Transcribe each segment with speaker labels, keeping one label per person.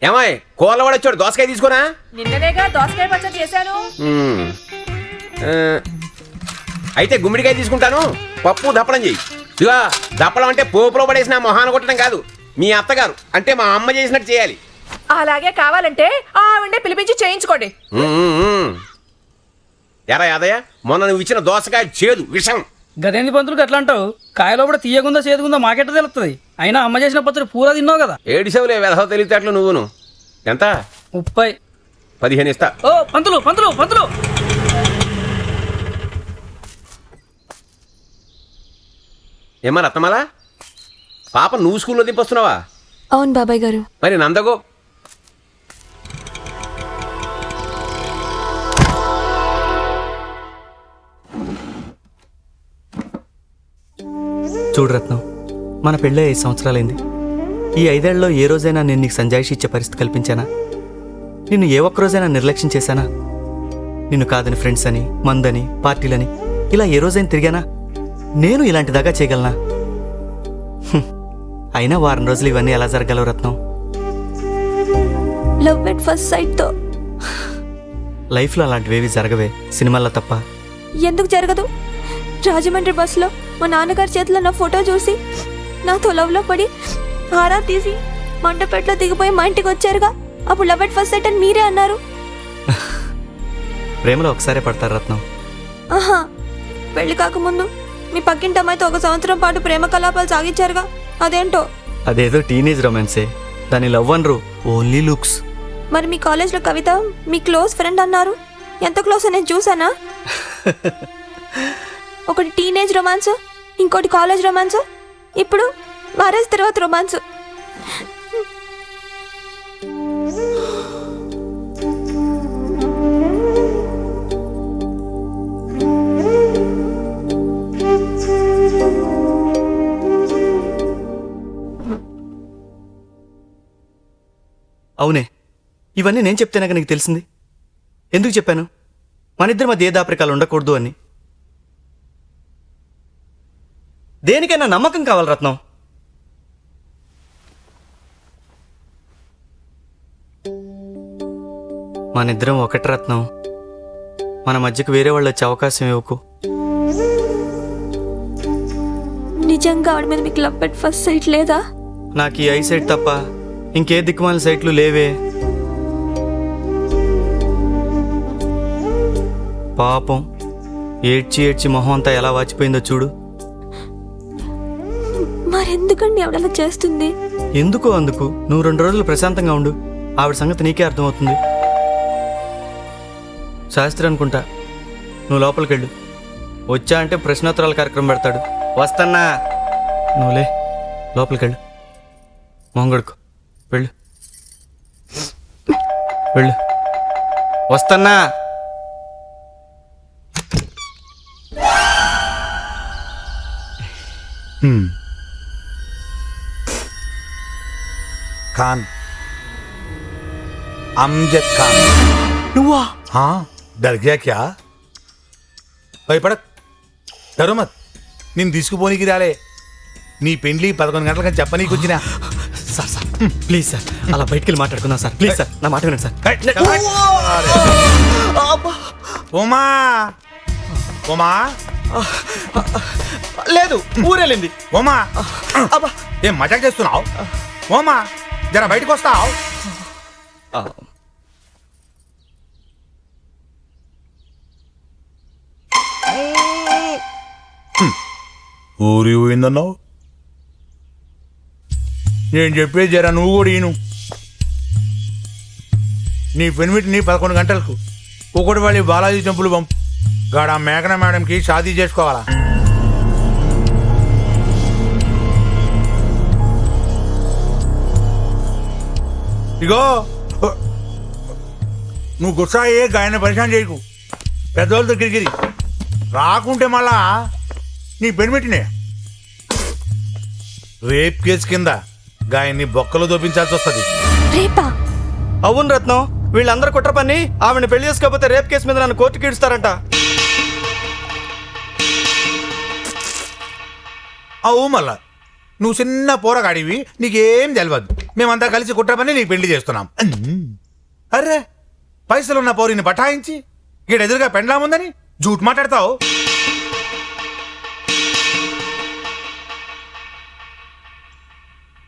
Speaker 1: ఏమాయ్ కూరలవాడొచ్చాడు దోసకాయ తీసుకురా.
Speaker 2: నిన్ననేగా దోసకాయ పచ్చడి చేశాను.
Speaker 1: అయితే గుమ్మిడికాయ తీసుకుంటాను, పప్పు దప్పడం చెయ్యి. ఇదిగా దప్పడం అంటే పోపులో పడేసిన మొహాన కొట్టడం కాదు, మీ అత్తగారు అంటే మా అమ్మ చేసినట్టు చేయాలి.
Speaker 2: అలాగే కావాలంటే ఆవిడే పిలిపించి చేయించుకోండి.
Speaker 1: ఎరా యాదయ్య, మొన్న నువ్వు ఇచ్చిన దోసకాయ చేదు విషం.
Speaker 3: గదేంది పంతులు అట్లా అంటావు? కాయలో కూడా తీయగుందా చేదుగుందా మాకెట్ట తెలుస్తుంది? అయినా అమ్మ చేసిన పచ్చడి పూరా తిన్నావు కదా.
Speaker 1: ఏడిసేవులే వెధవ తెలివితేటలు నువ్వును. ఎంత?
Speaker 3: 30.
Speaker 1: 15 ఇస్తా.
Speaker 3: ఓ పంతులు పంతులు పంతులు,
Speaker 1: ఏమా రత్నమాల, పాప నువ్వు స్కూల్లో దింపొస్తున్నావా?
Speaker 4: అవును బాబాయ్ గారు.
Speaker 1: మరి నందగో
Speaker 5: చూడు రత్నం, మన పెళ్ళే 5 సంవత్సరాలైంది. ఈ 5 ఏళ్లలో ఏ రోజైనా నేను నీకు సంజాయిషి ఇచ్చే పరిస్థితి కల్పించానా? నిన్ను ఏ ఒక్కరోజైనా నిర్లక్ష్యం చేశానా? నిన్ను కాదని ఫ్రెండ్స్ అని, మందని, పార్టీలని ఇలా ఏ రోజైనా తిరిగానా? నేను ఇలాంటి దాకా చేయగలనా? అయినా వారం రోజులు ఇవన్నీ ఎలా జరగలవు రత్నం?
Speaker 4: లవ్ ఎట్ ఫస్ట్ సైట్ తో.
Speaker 5: లైఫ్లో అలాంటివేవి జరగవే, సినిమాల్లో తప్ప.
Speaker 4: ఎందుకు జరగదు? రాజమండ్రి బస్సులో మా నాన్నగారి చేతిలో నా ఫోటో చూసి నాతో లవ్లో పడి ఆరా తీసి మంటపెట్లో దిగిపోయి మా ఇంటికి వచ్చారుగా, అప్పుడు లవ్ ఎట్ ఫస్ట్ సైట్ అని మీరే అన్నారు.
Speaker 5: ప్రేమలో ఒకసారే పడతారు రత్నం.
Speaker 4: ఆహా, పెళ్లి కాకముందు మీ పక్కింటి అమ్మాయితో 1 సంవత్సరం పాటు ప్రేమ కలాపాలు సాగించారుగా, అదేంటో.
Speaker 5: అదేదో టీనేజ్ రొమాన్సే, దాని లవ్ అనరు, ఓన్లీ లుక్స్.
Speaker 4: మరి మీ కాలేజ్లో కవిత మీ క్లోజ్ ఫ్రెండ్ అన్నారు, ఎంత క్లోజ్ అనేది చూసానా? ఒకటి టీనేజ్ రొమాన్స్, ఇంకోటి కాలేజ్ రొమాన్స్, ఇప్పుడు మ్యారేజ్ తర్వాత రొమాన్స్.
Speaker 5: అవునే, ఇవన్నీ నేను చెప్తేనాక నీకు తెలిసింది. ఎందుకు చెప్పాను? మన ఇద్దరి మధ్య ఏ దాపరికాలు ఉండకూడదు అని. దేనికైనా నమ్మకం కావాలి రత్నం. మనిద్దరం ఒకటి రత్నం. మన మధ్యకు వేరే వాళ్ళు వచ్చే అవకాశం ఇవ్వకు.
Speaker 4: నిజంగా ఆవిడ మీద మీకు లవ్ ఎట్ ఫస్ట్ సైట్ లేదా?
Speaker 5: నాకు ఈ ఐ సైట్ తప్ప ఇంకే దిక్కుమాల సైట్లు లేవే. పాపం ఏడ్చి ఏడ్చి మొహం అంతా ఎలా వాచిపోయిందో చూడు.
Speaker 4: మరెందుకండి ఆవిడ అలా చేస్తుంది?
Speaker 5: ఎందుకో అందుకు. నువ్వు 2 రోజులు ప్రశాంతంగా ఉండు, ఆవిడ సంగతి నీకే అర్థమవుతుంది. శాస్త్రి అనుకుంటా, నువ్వు లోపలికి వెళ్ళు. వచ్చా అంటే ప్రశ్నోత్తరాల కార్యక్రమం పెడతాడు. వస్తన్నా, నువ్వులే లోపలికి వెళ్ళు. మొంగడుకు వెళ్ళు వెళ్ళు. వస్తన్నా.
Speaker 6: खान, अमजद खान.
Speaker 5: నువ్వా?
Speaker 6: हाँ, डर गया क्या? భయపడ, డరు మత్. నేను తీసుకుపోనీకి రాలే, నీ పెండ్లి 11 గంటలకని చెప్పనీకి వచ్చినా.
Speaker 5: సార్ సార్ ప్లీజ్ సార్, అలా బయటికి వెళ్ళి మాట్లాడుకుందాం సార్. ప్లీజ్ సార్, నా మాట వినండి సార్.
Speaker 6: ఉమా ఉమా
Speaker 5: లేదు, ఊరెళ్ళింది.
Speaker 6: ఉమా, ఏం మజాక్ చేస్తున్నావు? ఉమా, జర బయటకు వస్తావు? ఊరి పోయిందన్నావు. నేను చెప్పేది జర నువ్వు కూడా ఈను. నీ పెనిమిటిని 11 గంటలకు ఒకటి వాళ్ళి బాలాజీ టెంపుల్ పంపు. గాడ మేఘన మేడంకి షాదీ చేసుకోవాలా? ఇగో నువ్వు గుస్సాయే గాయన పరిశాన్ చేయకు. పెద్దవాళ్ళ దగ్గరికి రాకుంటే మళ్ళా నీ పెనిమిటినే రేప్ కేసు కింద గాయన్ని బొక్కలు దోపించాల్సి వస్తుంది.
Speaker 4: రేపా?
Speaker 5: అవును రత్నం, వీళ్ళందరూ కుట్ర పని ఆవిడని పెళ్లి చేసుకోకపోతే రేప్ కేసు మీద నన్ను కోర్టుకి ఇడుస్తారంట.
Speaker 6: అవు మళ్ళా నువ్వు చిన్న పోరగాడివి, నీకేం తెలియదు. మేమంతా కలిసి కుట్ర పని నీకు పెళ్లి చేస్తున్నాం. అరే పైసలున్న పౌరిని బఠాయించి ఈడ ఎదురుగా పెండ్లాముందని జూట్ మాట్లాడతావు.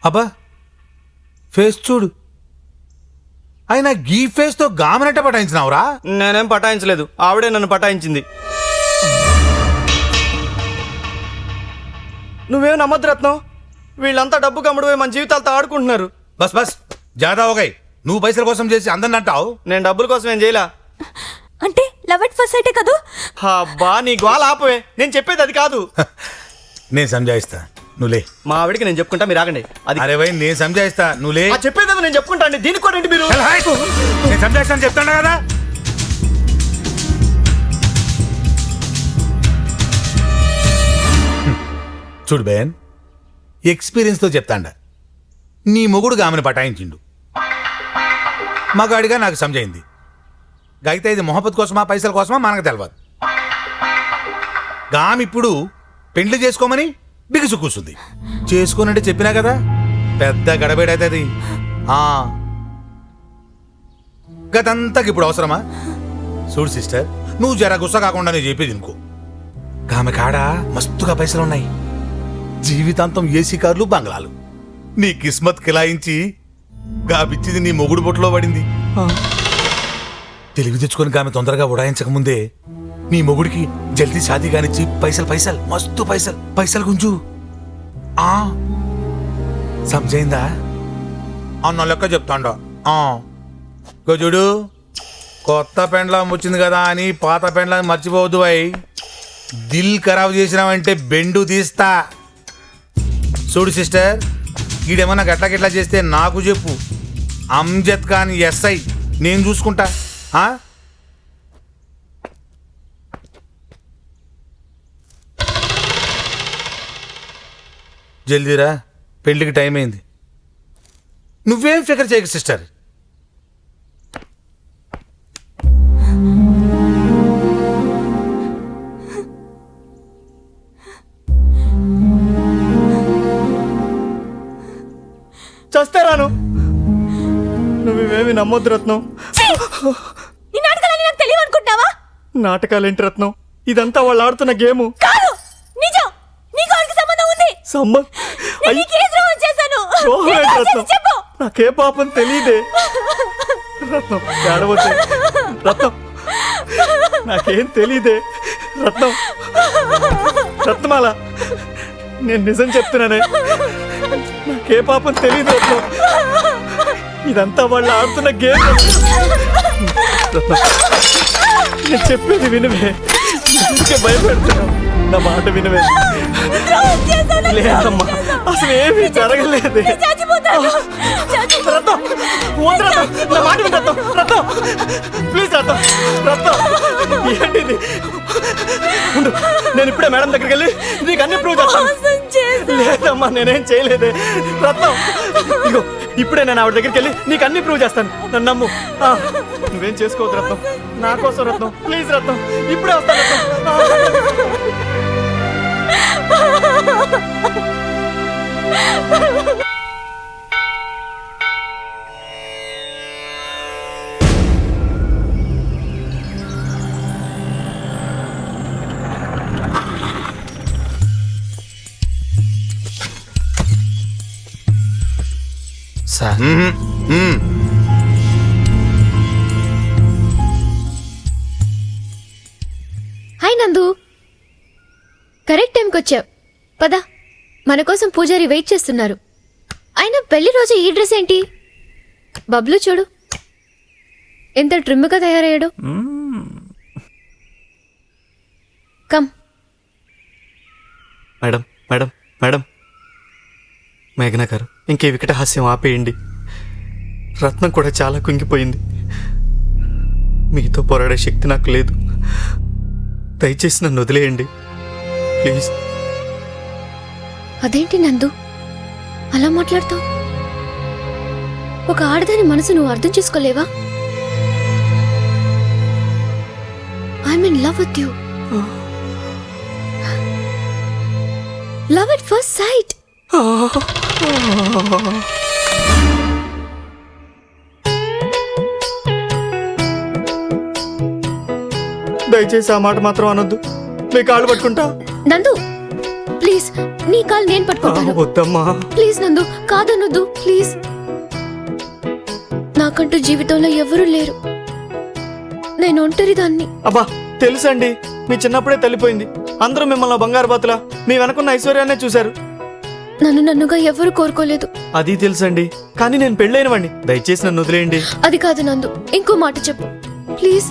Speaker 6: అబ్బా ఫేస్ చూడు, అయినా గీ ఫేస్ తో గామనట్ట పటాయించినావురా.
Speaker 5: నేనేం పటాయించలేదు, ఆవిడే నన్ను పటాయించింది. నువ్వేం నమ్మద్దు రత్నం, వీళ్ళంతా డబ్బు కమ్ముడు మన జీవితాలతో ఆడుకుంటున్నారు.
Speaker 6: బస్ బస్ జాదా ఓగాయి, నువ్వు పైసల కోసం చేసి అందరిని అంటావు.
Speaker 5: నేను డబ్బుల కోసం ఏం చేయలా.
Speaker 4: అంటే లవ్ ఎట్ ఫస్ట్ సైటే కదూ?
Speaker 5: అబ్బా నీ గోల ఆపవే, నేను చెప్పేది అది కాదు.
Speaker 6: నేను సంజాయిస్తా, నువ్వులే.
Speaker 5: మా ఆవిడికి నేను చెప్పుకుంటా, మీరు ఆగండి. అది
Speaker 6: అరే భయ్ నేను సంజాయిస్తా, నువ్వులే.
Speaker 5: చెప్పేది అది నేను చెప్పుకుంటా అండి, దీనికి కూడా ఏంటి మీరు?
Speaker 6: చల్ హాయ్. నేను సంజాయిస్తాను చెప్తాను కదా. చూడు బేన్, ఎక్స్పీరియన్స్తో చెప్తాండ. నీ మొగుడు ఆమెను పటాయించిండు, మగాడిగా నాకు సమజైంది. అయితే ఇది మొహబ్బత్ కోసమా పైసల కోసమా మనకు తెలియదు. గామి ఇప్పుడు పెండ్లి చేసుకోమని బిగుసు కూసుంది. చేసుకోనంటే చెప్పినా కదా, పెద్ద గడబేడైతుంది. గతంతకి ఇప్పుడు అవసరమా? చూడు సిస్టర్, నువ్వు జర గుస్స కాకుండా నేను చెప్పేది ఇంకో. ఆమె కాడ మస్తుగా పైసలున్నాయి, జీవితాంతం ఏసీ కార్లు బంగ్లాలు. నీ కిస్మత్ కిలాయించి గాపిచ్చింది నీ మొగుడు బొట్టులో పడింది. తెలివి తెచ్చుకొని ఆమె తొందరగా ఉడాయించక ముందే నీ మొగుడికి జల్దీ షాదీ కానిచ్చి పైసలు పైసలు మస్తు పైసలు పైసలు గుంజు. సమజైందా? అన్న లెక్క చెప్తాండ. చూడు, కొత్త పెండ్లాం వచ్చింది కదా అని పాత పెండ్లాన్ని మర్చిపోవద్దు. అయి దిల్ ఖరాబ్ చేసినావంటే బెండు తీస్తా. చూడు సిస్టర్, ఈడేమన్నా గట్లా గిట్లా చేస్తే నాకు చెప్పు. అంజద్ ఖాన్ ఎస్ఐ, నేను చూసుకుంటా. జల్దీరా, పెళ్లికి టైం అయింది. నువ్వేం ఫికర్ చేయకు సిస్టర్.
Speaker 5: చస్తే రాను, నువ్వేమి నమ్మొద్దు రత్నం.
Speaker 4: ఈ నాటకాలని నాకు తెలియదు అనుకుంటావా?
Speaker 5: నాటకాలేంటి రత్నం, ఇదంతా వాళ్ళు ఆడుతున్న గేము.
Speaker 4: కాదు, నిజం. నీకు వాడికి సంబంధం ఉంది. నేను నీకు ఏ ద్రోహం చేశాను? ఏ ద్రోహం చెప్పు.
Speaker 5: నాకే పాపం తెలియదే రత్నం. ఏడవద్దే రత్నం, నాకేం తెలీదే రత్నం. రత్నమాల, నేను నిజం చెప్తున్నానే, నాకే పాపం తెలియదు రత్నం. ఇదంతా వాళ్ళు ఆడుతున్న గేమ్. నేను చెప్పేది వినవే, అందుకే భయపెడుతున్నావు. నా మాట వినవే. లేదమ్మా, అసలు ఏమీ జరగలేదే. రత్నం, వద్దు రత్నం, నా మాట విను రత్నం. రత్నం ప్లీజ్ రత్నం, రత్నం ఏంటిది? ఉండు, నేను ఇప్పుడే మేడం దగ్గరికి వెళ్ళి నీకు అన్ని ప్రూవ్ చేస్తాను. లేదమ్మా, నేనేం చేయలేదే రత్నం. ఇగో ఇప్పుడే నేను ఆవిడ దగ్గరికి వెళ్ళి నీకు అన్ని ప్రూవ్ చేస్తాను, నన్ను నమ్ము. నువ్వేం చేసుకోవద్దు రత్నం, నా కోసం రత్నం. ప్లీజ్ రత్నం, ఇప్పుడే వస్తాను రత్నం. సార్,
Speaker 7: హాయ్ నందు, కరెక్ట్ టైంకి వచ్చావు. పద, మన కోసం పూజారి వెయిట్ చేస్తున్నారు. ఆయన పెళ్లి రోజు ఈ డ్రెస్ ఏంటి? బబ్లు చూడు ఎంత ట్రిమ్గా తయారయ్యాడు. కమ్.
Speaker 5: మేడం మేడం మేడం, మేఘనా గారు, ఇంకే వికట హాస్యం ఆపేయండి. రత్నం కూడా చాలా కుంగిపోయింది. మీతో పోరాడే శక్తి నాకు లేదు. దయచేసి నన్ను వదిలేయండి ప్లీజ్.
Speaker 7: అదేంటి నందు అలా మాట్లాడతావు? ఒక ఆడదాని మనసు నువ్వు అర్థం చేసుకోలేవా? I'm in love with you. Love at first sight.
Speaker 5: దయచేసి ఆ మాట మాత్రం అనొద్దు. మీ కాళ్ళు పట్టుకుంటా.
Speaker 7: నందు ప్లీజ్, నీ కాలు నేను పట్టుకుంటాను.
Speaker 5: వద్దమ్మా.
Speaker 7: ప్లీజ్ నందు, కాదనొద్దు ప్లీజ్. నాకంటూ జీవితంలో ఎవరూ లేరు, నేను ఒంటరిదాన్ని.
Speaker 5: అబ్బా తెలుసండి, మీ చిన్నప్పుడే తల్లిపోయింది. అందరూ మిమ్మల్ని బంగారు బాతులా మీ వెనకున్న ఐశ్వర్యాన్నే చూశారు.
Speaker 7: నన్నుగా ఎవరు కోరుకోలేదు.
Speaker 5: అది తెలుసండి, కానీ నేను పెళ్ళైనవాడిని. దయచేసి నన్ను వదిలేయండి.
Speaker 7: అది కాదు నందు, ఇంకో మాట చెప్పు ప్లీజ్.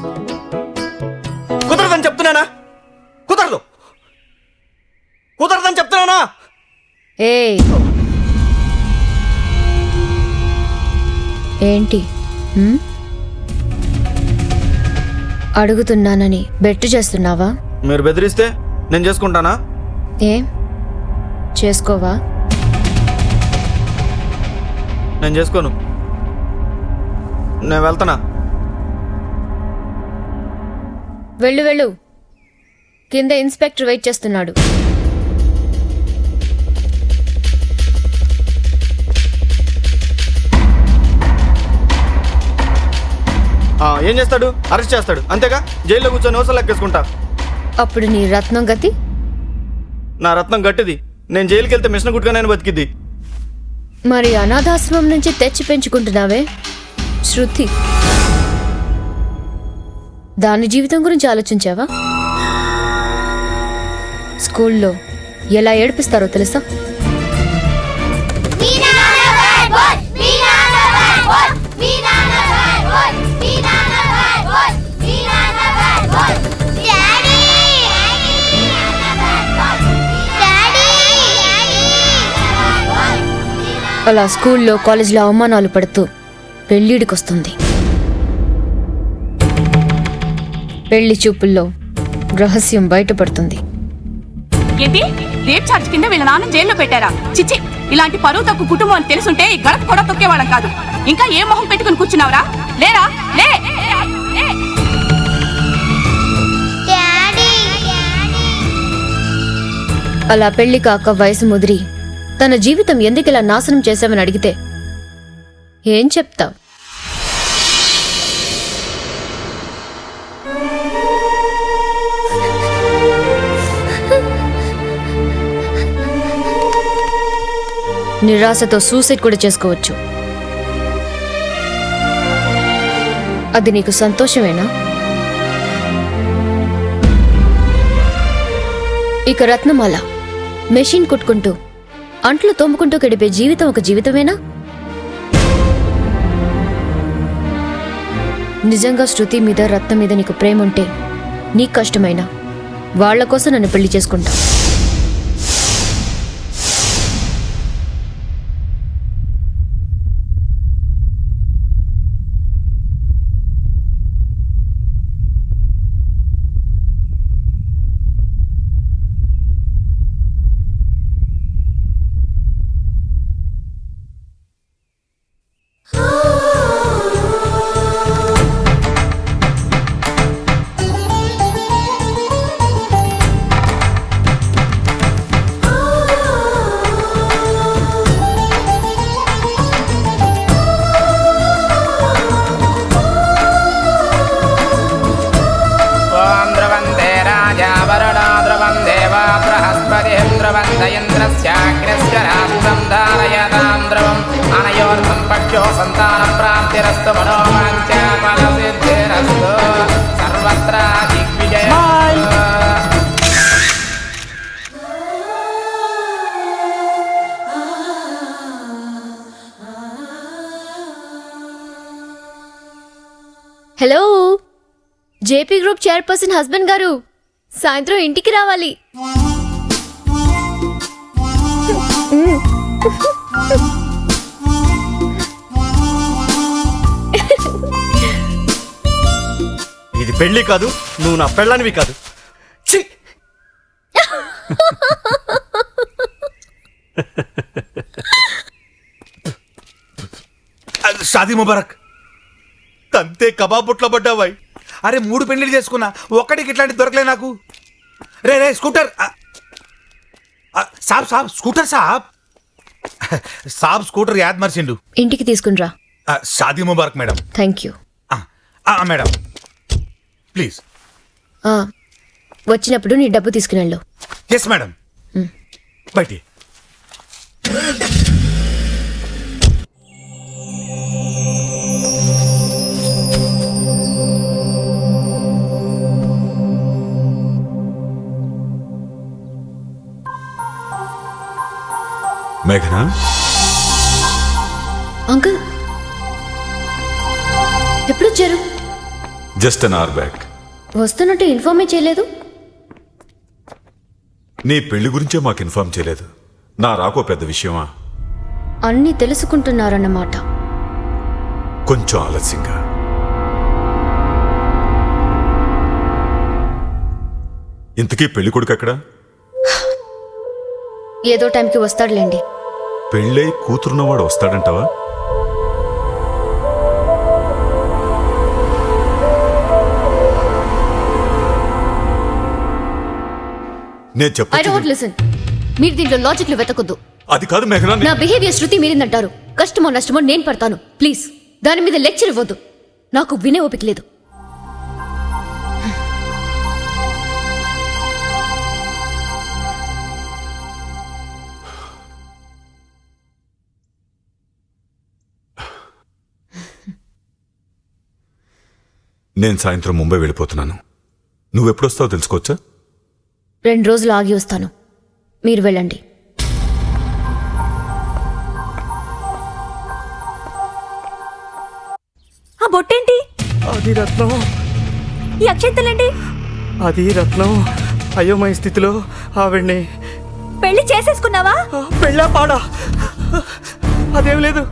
Speaker 5: కుదరదని చెప్తున్నానా? కుదరదు, కుదరదని చెప్తున్నానా?
Speaker 7: ఏయ్ ఏంటి అడుగుతున్నానని బెట్టు చేస్తున్నావా?
Speaker 5: మీరు బెదిరిస్తే నేను చేసుకుంటానా?
Speaker 7: ఏం చేసుకోవా?
Speaker 5: నేను చేసుకోను. నేను వెళ్తానా?
Speaker 7: వెళ్ళు వెళ్ళు, కింద ఇన్స్పెక్టర్ వెయిట్ చేస్తున్నాడు.
Speaker 5: ఏం చేస్తాడు? అరెస్ట్ చేస్తాడు అంతేగా. జైల్లో కూర్చొని అవసరం లెక్కేసుకుంటా.
Speaker 7: అప్పుడు నీ రత్నం గతి?
Speaker 5: నా రత్నం గట్టిది. నేను జైలుకి వెళ్తే మిషన్ గుట్టుగానే బతికిద్ది.
Speaker 7: మరి అనాథాశ్రమం నుంచి తెచ్చి పెంచుకుంటున్నావే శృతి, దాని జీవితం గురించి ఆలోచించావా? స్కూల్లో ఎలా ఏడిపిస్తారో తెలుసా? అలా స్కూల్లో కాలేజీలో అవమానాలు పడుతూ పెళ్ళిడికొస్తుంది. పెళ్లి చూపుల్లో రహస్యం బయటపడుతుంది.
Speaker 2: ఏంటి, రేప్ ఛార్జ్ కింద వీళ్ళ నాన్న జైల్లో పెట్టారా? చిచ్చి, ఇలాంటి పరువు తక్కువ కుటుంబం అని తెలుసుంటే ఈ గడప కూడా తొక్కేవాళ్ళం కాదు. ఇంకా ఏ మొహం పెట్టుకుని కూర్చున్నావురా? లేరా లే.
Speaker 7: అలా పెళ్లి కాక వయసు ముదిరి తన జీవితం ఎందుకిలా నాశనం చేశామని అడిగితే ఏం చెప్తావు? నిరాశతో సూసైడ్ కూడా చేసుకోవచ్చు. అది నీకు సంతోషమేనా? ఇక రత్నమాల మెషిన్ కుట్టుకుంటూ అంట్లు తోముకుంటూ గడిపే జీవితం ఒక జీవితమేనా? నిజంగా శృతి మీద రత్నం మీద నీకు ప్రేమ ఉంటే నీకు కష్టమైనా వాళ్ల కోసం నన్ను పెళ్లి చేసుకుంటా.
Speaker 1: సంతానప్రాప్తిరస్తు మనోవాంఛా ఫలసిద్ధిరస్తు సర్వత్ర దిగ్విజయం.
Speaker 7: Hello, JP group chairperson husband గారు, సాయంత్రం ఇంటికి రావాలి.
Speaker 5: ఇది పెళ్లి కాదు, నువ్వు నా పెళ్ళానివి కాదు. ఛీ!
Speaker 6: షాదీ ముబారక్. తంతే కబాబ్ బుట్లో పడ్డావాయి. అరే 3 పెళ్లిళ్ళు చేసుకున్నా, ఒక్కడికి ఇట్లాంటి దొరకలే నాకు. రే రే స్కూటర్ సాబ్ సాబ్ స్కూటర్ సాబ్ సాబ్ స్కూటర్ యాద్ మర్చిండు.
Speaker 7: ఇంటికి తీసుకునిరా.
Speaker 6: షాదీ ముబారక్ madam.
Speaker 7: Thank you.
Speaker 6: Madam please.
Speaker 7: వచ్చినప్పుడు నీ డబ్బు తీసుకుని వెళ్ళు.
Speaker 6: Yes madam. బయటి
Speaker 8: మేఘనా,
Speaker 7: అంకుల్ ఎప్పుడు వచ్చారు?
Speaker 8: Just an hour back.
Speaker 7: వస్తున్నట్టు ఇన్ఫార్మే చేయలేదు.
Speaker 8: నీ పెళ్లి గురించే మాకు ఇన్ఫార్మ్ చేయలేదు. నా రాకో పెద్ద విషయమా?
Speaker 7: అన్నీ తెలుసుకుంటున్నారన్నమాట.
Speaker 8: కొంచెం ఆలస్యంగా. ఇంతకీ పెళ్లి కొడుకు ఎక్కడ?
Speaker 7: ఏదో టైంకి వస్తాడులేండి.
Speaker 8: పెళ్ళై కూతురున్నవాడు వస్తాడంటావా? నేను
Speaker 7: ఐ డోంట్
Speaker 8: చెప్ప
Speaker 7: లిసన్. మీరు దీంట్లో లాజిక్లు వెతకొద్దు.
Speaker 8: అది కాదు మేఘనా.
Speaker 7: నా బిహేవియర్ శృతి మీరిందంటారు. కష్టమో నష్టమో నేను పడతాను. ప్లీజ్ దాని మీద లెక్చర్ ఇవ్వద్దు. నాకు వినే ఓపిక లేదు.
Speaker 8: నేను సాయంత్రం ముంబై వెళ్ళిపోతున్నాను. నువ్వెప్పుడొస్తావో తెలుసుకోవచ్చా?
Speaker 7: 2 రోజులు ఆగి వస్తాను. మీరు వెళ్ళండి.
Speaker 4: ఆ బొట్టేంటి?
Speaker 5: అది రత్నం.
Speaker 4: ఈ అక్షంతలేంటి?
Speaker 5: అది రత్నం. అయోమయ స్థితిలో ఆవిడ్ని
Speaker 4: పెళ్లి చేసేసుకున్నావా?
Speaker 5: పెళ్ళా పాడా అదేం లేదు.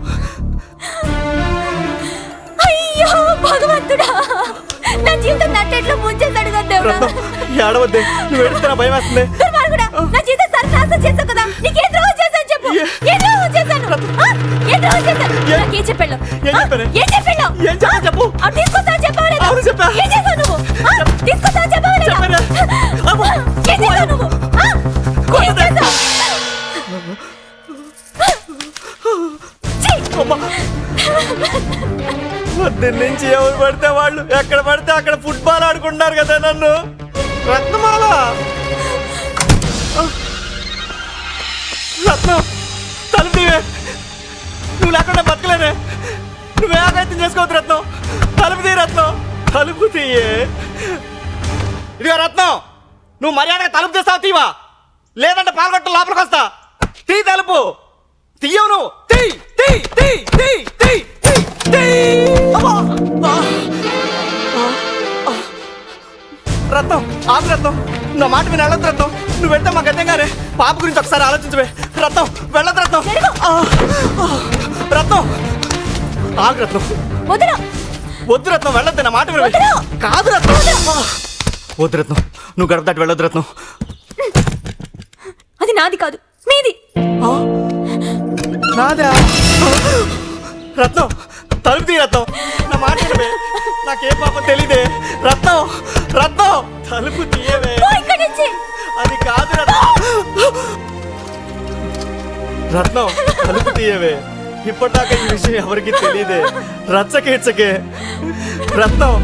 Speaker 4: అయ్యో భగవంతుడా, నా జీవితం నట్టేట్లో ముంచేశాడు కదా దేవుడా.
Speaker 5: రత్నం ఏడవద్దే, నువ్వు ఏడుస్తున్నా భయం వేస్తుంది.
Speaker 4: దుర్మార్గుడా, నా జీవితం సర్వనాశనం చేశావు కదా. నీకేం ద్రోహం చేశాను చెప్పు. ఏం ద్రోహం చేశాను? ఏం ద్రోహం చేశాను? నాకేం చెప్పాడు?
Speaker 5: ఏం చెప్పాను?
Speaker 4: ఏం చెప్పాడు?
Speaker 5: ఏం చెప్పాను చెప్పు.
Speaker 4: తీసుకొస్తా చెప్పావు లేదా?
Speaker 5: అవును చెప్పా.
Speaker 4: ఏం చేశావు నువ్వు? తీసుకొస్తా చెప్పావు లేదా?
Speaker 5: చెప్పాను.
Speaker 4: ఏం చేశావు నువ్వు? ఏం చేశావు?
Speaker 5: పొద్దున్న నుంచి ఎవరు పడితే వాళ్ళు ఎక్కడ పడితే అక్కడ ఫుట్బాల్ ఆడుకుంటున్నారు కదా నన్ను. రత్నమాల, రత్నం తలుపు తీవే. నువ్వు లేకుండా బతకలేనే. నువ్వే ఆగైతం చేసుకోవద్దు రత్నం. తలుపు తీ రత్నం, తలుపు తీయే. ఇదిగో రత్నం, నువ్వు మర్యాదగా తలుపు తీస్తావు తీవా, లేదంటే పాల్గొట్టు లోపలికి వస్తా. తీ తలుపు. తీయవు నువ్వు. తీ తీ తీ తీ తీ తీ తీ. రత్నం ఆపు రత్నం, నా మాట విని వెళ్ళొద్దు రత్నం. నువ్వు వెళ్తే మాకు అర్థంగానే. పాప గురించి ఒకసారి ఆలోచించవే రత్నం. వెళ్ళొద్దు రత్నం. రత్నం ఆగు రత్నం.
Speaker 4: వదిలా.
Speaker 5: వద్దు రత్నం, వెళ్ళొద్దు. నా మాట వినవే. కాదు రత్నం. వద్దు రత్నం, నువ్వు గడప దాటి వెళ్ళొద్దు రత్నం.
Speaker 4: అది నాది కాదు, మీది.
Speaker 5: నాదా? రత్నం తలుపు తీ రత్నం. నా మాట వినవే. నాకేం పాపం తెలీదే. రత్నం రత్నం తలుపు తీయవే.
Speaker 4: పో ఇక్కడి నుంచి.
Speaker 5: అది కాదు రత్నం. రత్నం తలుపు తీయవే. ఇప్పటిదాకా ఈ విషయం ఎవరికి తెలియదే. రచ్చకేచ్చకే రత్నం.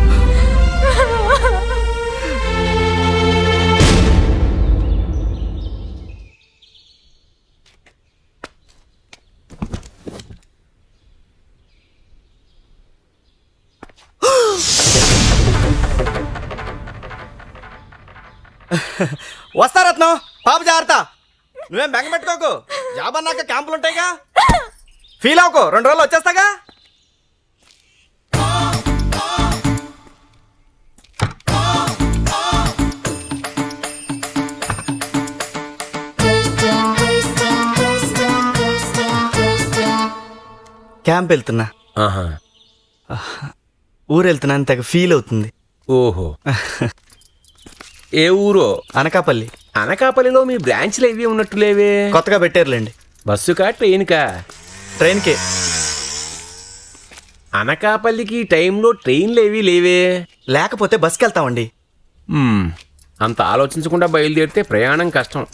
Speaker 5: వస్తా రత్నం. పాప జాగ్రత్త. నువ్వేం బెంగ పెట్టుకోకు. జాబ్ అన్నాక క్యాంపులు ఉంటాయిగా. ఫీల్ అవ్వకు, 2 రోజులు వచ్చేస్తాగా. క్యాంప్ వెళ్తున్నా.
Speaker 1: ఆహా.
Speaker 5: ఊరు వెళ్తున్నా అని తెగ ఫీల్ అవుతుంది.
Speaker 1: ఓహో. ఏ ఊరో?
Speaker 5: అనకాపల్లి.
Speaker 1: అనకాపల్లిలో మీ బ్రాంచ్లు ఏవి ఉన్నట్టు లేవే?
Speaker 5: కొత్తగా పెట్టారులేండి.
Speaker 1: బస్సుకా ట్రైన్కా?
Speaker 5: ట్రైన్కే.
Speaker 1: అనకాపల్లికి టైంలో ట్రైన్లు ఏవి లేవే?
Speaker 5: లేకపోతే బస్కి వెళ్తామండి.
Speaker 1: అంత ఆలోచించకుండా బయలుదేరితే ప్రయాణం కష్టం.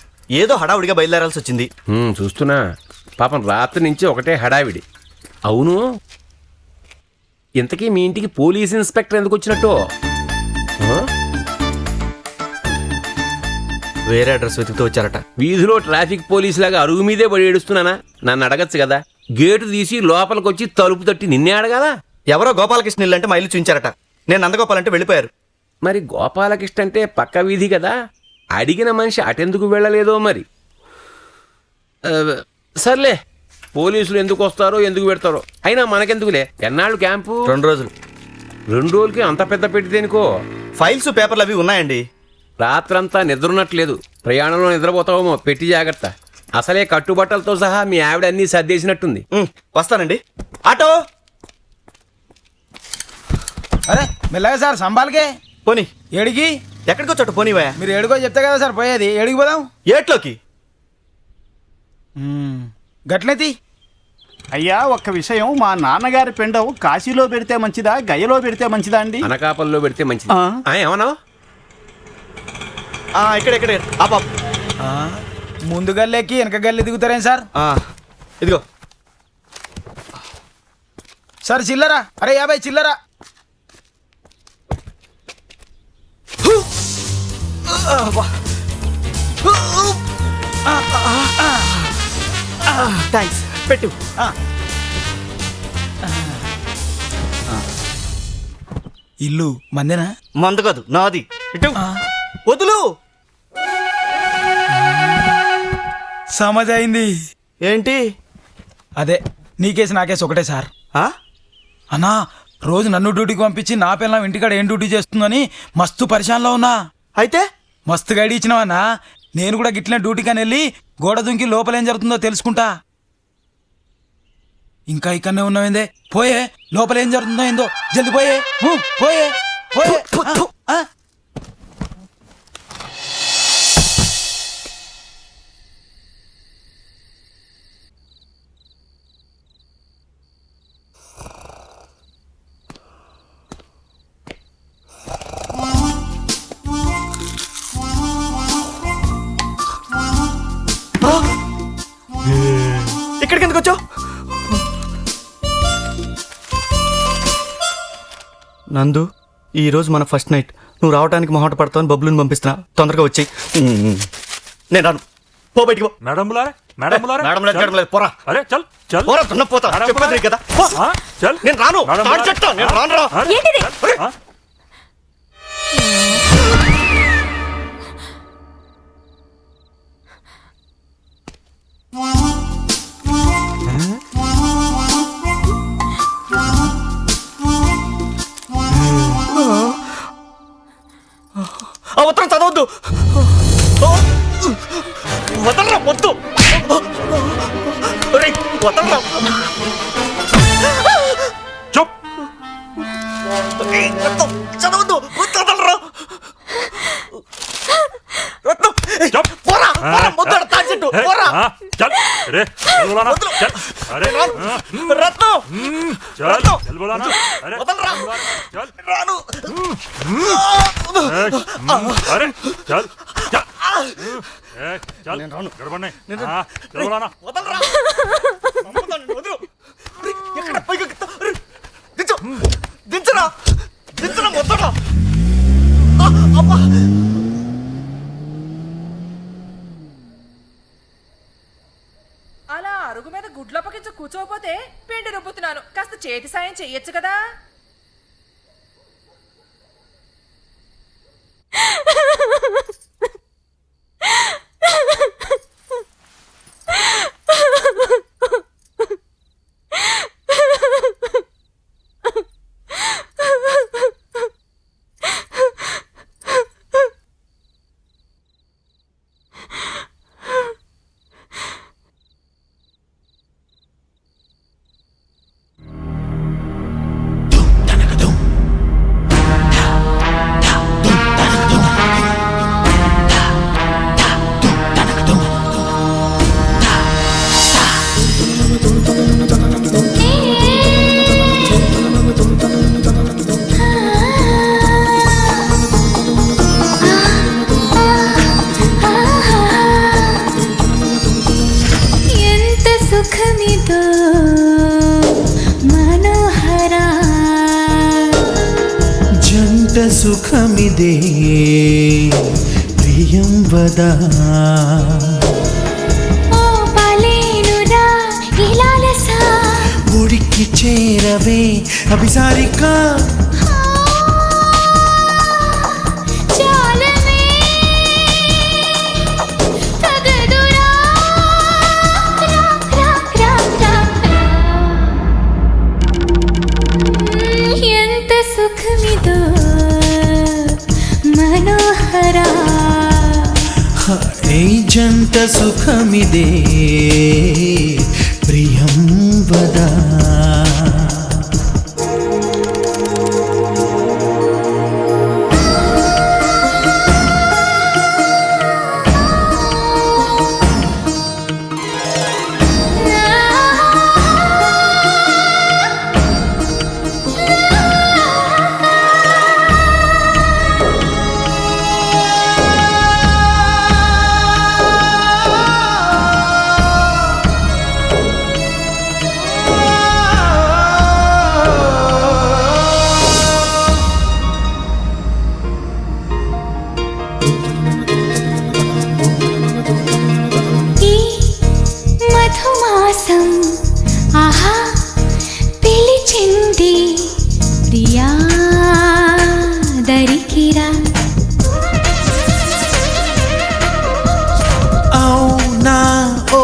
Speaker 5: ఏదో హడావుడిగా బయలుదేరాల్సి వచ్చింది.
Speaker 1: చూస్తున్నా. పాపం రాత్రి నుంచి ఒకటే హడావిడి. అవును, ఇంతకీ మీ ఇంటికి పోలీస్ ఇన్స్పెక్టర్ ఎందుకు వచ్చినట్టు?
Speaker 5: వేరే అడ్రస్ వెతుకుతూ వచ్చారట.
Speaker 1: వీధిలో ట్రాఫిక్ పోలీస్ లాగా అరుగు మీదే పడి ఏడుస్తున్నానా? నన్ను అడగచ్చు కదా. గేటు తీసి లోపలికి వచ్చి తలుపు తట్టి నిన్నే అడగాలా?
Speaker 5: ఎవరో గోపాలకృష్ణ ఇల్లు అంటే మా ఇల్లు చూపించారట. నేను నందగోపాల్ అంటే వెళ్ళిపోయారు.
Speaker 1: మరి గోపాలకృష్ణ అంటే పక్క వీధి కదా, అడిగిన మనిషి అటెందుకు వెళ్ళలేదో మరి. సర్లే, పోలీసులు ఎందుకు వస్తారో ఎందుకు పెడతారో, అయినా మనకెందుకులే. ఎన్నాళ్ళు క్యాంపు?
Speaker 5: 2 రోజులు.
Speaker 1: 2 రోజులకి అంత పెద్ద పెట్టిదేనుకో.
Speaker 5: ఫైల్స్ పేపర్లు అవి ఉన్నాయండి.
Speaker 1: రాత్రంతా నిద్రున్నట్లేదు, ప్రయాణంలో నిద్రపోతావేమో, పెట్టి జాగ్రత్త. అసలే కట్టుబట్టలతో సహా మీ ఆవిడ అన్నీ సర్దేసినట్టుంది.
Speaker 5: వస్తానండి. ఆటో
Speaker 9: అరే మెల్లగా సార్ సంబాల్కే
Speaker 5: పోనీ.
Speaker 9: ఏడికి?
Speaker 5: ఎక్కడికి వచ్చాడు పోనీవా?
Speaker 9: మీరు ఏడుకో చెప్తే కదా సార్ పోయేది. ఏడికి పోదాం?
Speaker 5: ఏట్లోకి.
Speaker 9: గట్లయితే
Speaker 10: అయ్యా, ఒక్క విషయం. మా నాన్నగారి పెండం కాశీలో పెడితే మంచిదా, గయలో పెడితే మంచిదా అండి?
Speaker 1: అనకాపల్లో పెడితే మంచిది. ఏమన్నావు?
Speaker 5: ఇక్కడ
Speaker 9: ముందు గల్లెక్కి వెనక గల్లె దిగుతారేం సార్?
Speaker 5: ఇదిగో
Speaker 9: సార్ చిల్లరా. అరే 50 చిల్లరా.
Speaker 5: థ్యాంక్స్. పెట్టు.
Speaker 9: ఇల్లు మందేనా?
Speaker 5: మందు కాదు, నాది. ఇటు వదులు.
Speaker 9: సమజైంది.
Speaker 5: ఏంటి?
Speaker 9: అదే నీ కేసు నా కేసు ఒకటే సార్. అన్నా రోజు నన్ను డ్యూటీకి పంపించి నా పిల్లం ఇంటికాడ ఏం డ్యూటీ చేస్తుందని మస్తు పరిశాన్లో ఉన్నా.
Speaker 5: అయితే
Speaker 9: మస్తు గైడ్ ఇచ్చినావన్నా. నేను కూడా గిట్లనే డ్యూటీకని వెళ్ళి గోడ దుంకి లోపలేం జరుగుతుందో తెలుసుకుంటా. ఇంకా ఇక్కడనే ఉన్నావేందే? పోయే, లోపలేం జరుగుతుందో ఏందో జల్ది పోయే. పోయే పోయే.
Speaker 5: ఇక్కడికి ఎందుకు వచ్చావు? నందు, ఈరోజు మన ఫస్ట్ నైట్. నువ్వు రావడానికి మొహమాట పడతావని బబ్బులను పంపిస్తున్నా. తొందరగా వచ్చాయి. నేను రాను. పో బయటికి. పోరా. చెప్పేది కదా. నేను రాను. నేను రాను. ఆ ఉత్తరం చదవద్దు. వదలరా, వద్దు. వదలరా. చదవద్దు. వదలరా. పోరా. ముద్దాడు తాచెట్టు. పోరా. రత్నం. వదలరా. రాను. ఎక్కడ పైకి దించరా. దించరా. వద్దరా. అబ్బా.
Speaker 11: అలా అరుగు మీద గుడ్లప్పకించి కూర్చోపోతే పిండి రుబ్బుతున్నాను. కాస్త చేతి సాయం చెయ్యొచ్చు కదా.
Speaker 12: సుఖమిదే
Speaker 5: ప్రియం వదా ఒడికి చేరవే అభిసారిక
Speaker 7: ఎంత సుఖమిదో మనోహరా
Speaker 5: ఈ జంట సుఖమిదే ప్రియం వదా
Speaker 7: ఆహా పిలిచింది ప్రియా దరికిరా
Speaker 5: అవునా ఓ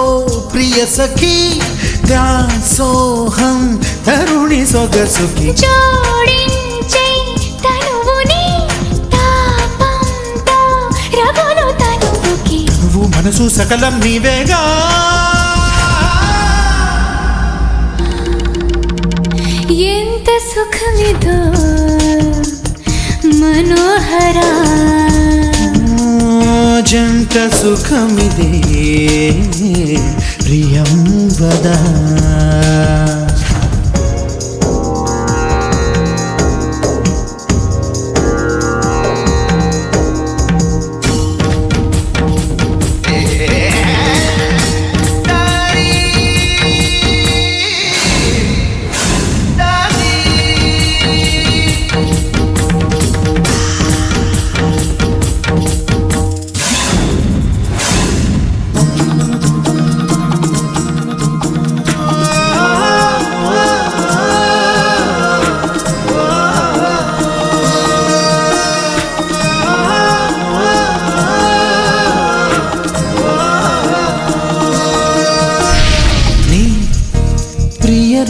Speaker 5: ప్రియ సఖీ దాసోహం తరుణి సొగసుకి
Speaker 7: జోడించే తనువుని తాపంతో రగులు తనువుకి
Speaker 5: నువ్వు మనసు సకలం నీవేగా
Speaker 7: ఎంత సుఖమిదో మనోహరా
Speaker 5: జంట సుఖమిదే ప్రియం వదా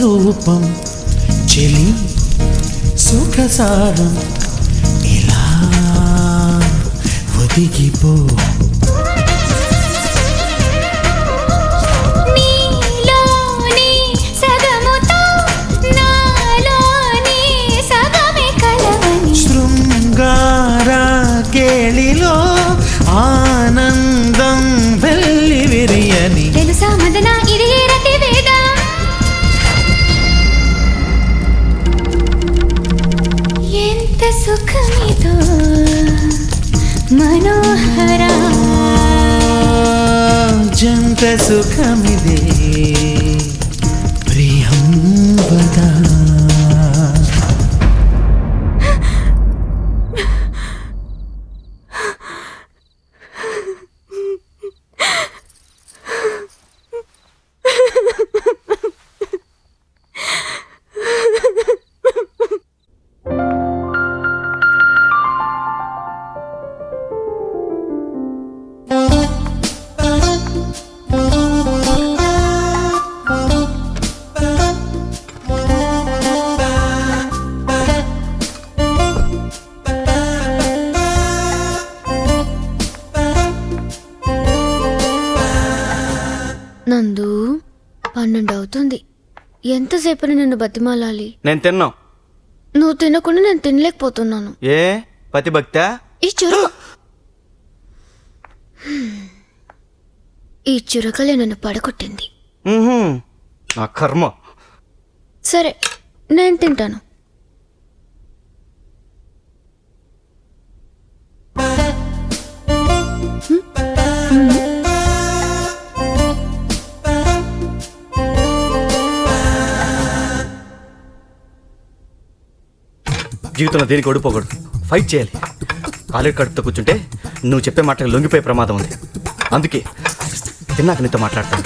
Speaker 5: రూపం చెలి సుఖసారం ఇలా ఒదిగిపో
Speaker 7: నీలోని సగముతో నాలోని సగమే కలవని
Speaker 5: శృంగార కేళిలో ఆనందం వెళ్ళి విరియని
Speaker 7: తెలుసా మదన ఇది రతి వేదం ఎంత సుఖమిదో మనోహరా
Speaker 5: జంట సుఖమిదే ప్రియం వదా
Speaker 7: నందు 12 అవుతుంది. ఎంతసేపని నిన్ను బతిమాలాలి?
Speaker 5: నేను తిన్నా.
Speaker 7: నువ్వు తినకుండా నేను తినలేకపోతున్నాను.
Speaker 5: ఏ పతి భక్తా?
Speaker 7: ఈ చురకలే నన్ను పడగొట్టింది.
Speaker 5: నా కర్మ.
Speaker 7: సరే నేను తింటాను.
Speaker 5: జీవితంలో దేనికి ఓడిపోకూడదు, ఫైట్ చేయాలి. కాలేడు కడుపుతో కూర్చుంటే నువ్వు చెప్పే మాటలకు లొంగిపోయే ప్రమాదం ఉంది. అందుకే తిన్నాక నీతో మాట్లాడతాను.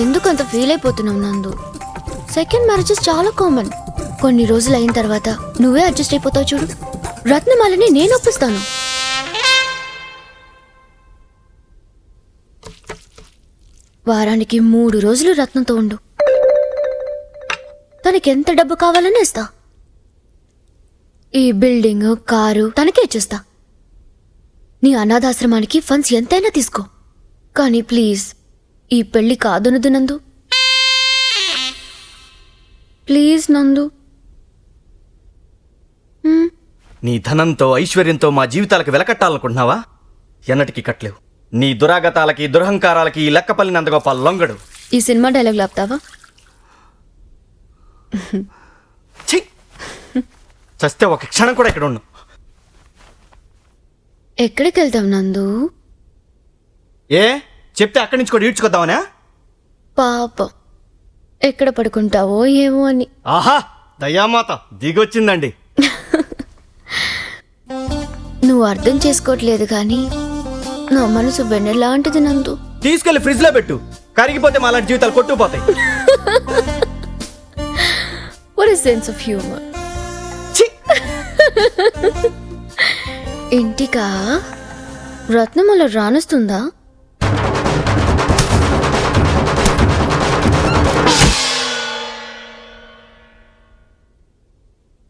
Speaker 7: ఎందుకు అంత ఫీల్ అయిపోతున్నావు నందు? సెకండ్ మ్యారేజెస్ చాలా కామన్. కొన్ని రోజులు అయిన తర్వాత నువ్వే అడ్జస్ట్ అయిపోతావు చూడు. రత్నమాలని నేను ఒప్పిస్తాను. వారానికి 3 రోజులు రత్నంతో ఉండు. తనకెంత డబ్బు కావాలని ఇస్తా. ఈ బిల్డింగ్, కారు తనకే ఇచ్చేస్తా. నీ అనాథాశ్రమానికి ఫండ్స్ ఎంతైనా తీసుకో. కానీ ప్లీజ్ ఈ పెళ్లి కాదనదు నందు. ప్లీజ్ నందు.
Speaker 5: నీ ధనంతో ఐశ్వర్యంతో మా జీవితాలకు వెలకట్టాలనుకుంటున్నావా? ఎన్నటికీ కట్టలేవు. నీ దురాగతాలకి దురహంకారాలకి ఈ లెక్కపల్లి నందగోపాల్ లొంగడు.
Speaker 7: ఈ సినిమా డైలాగ్ లాపుతావా?
Speaker 5: చస్తే ఒక క్షణం కూడా ఇక్కడ ఉండు.
Speaker 7: ఎక్కడికి వెళ్తావు నందు?
Speaker 5: ఏ చెప్తే అక్కడి నుంచి కూడా ఈడ్చుకొద్దామనా?
Speaker 7: పాపం ఎక్కడ పడుకుంటావో ఏమో అని.
Speaker 5: ఆహా, దయామాత దిగొచ్చిందండి.
Speaker 7: నువ్వు అర్థం చేసుకోవట్లేదు కానీ నా మనసు వెన్నెలాంటిది నందు.
Speaker 5: తీసుకెళ్లి ఫ్రిడ్జ్ లో పెట్టు, కరిగిపోతే మా లాంటి జీవితాలు కొట్టుకుపోతాయి.
Speaker 7: What a sense of humor. ఇంటికా రత్నమాల రానొస్తుందా?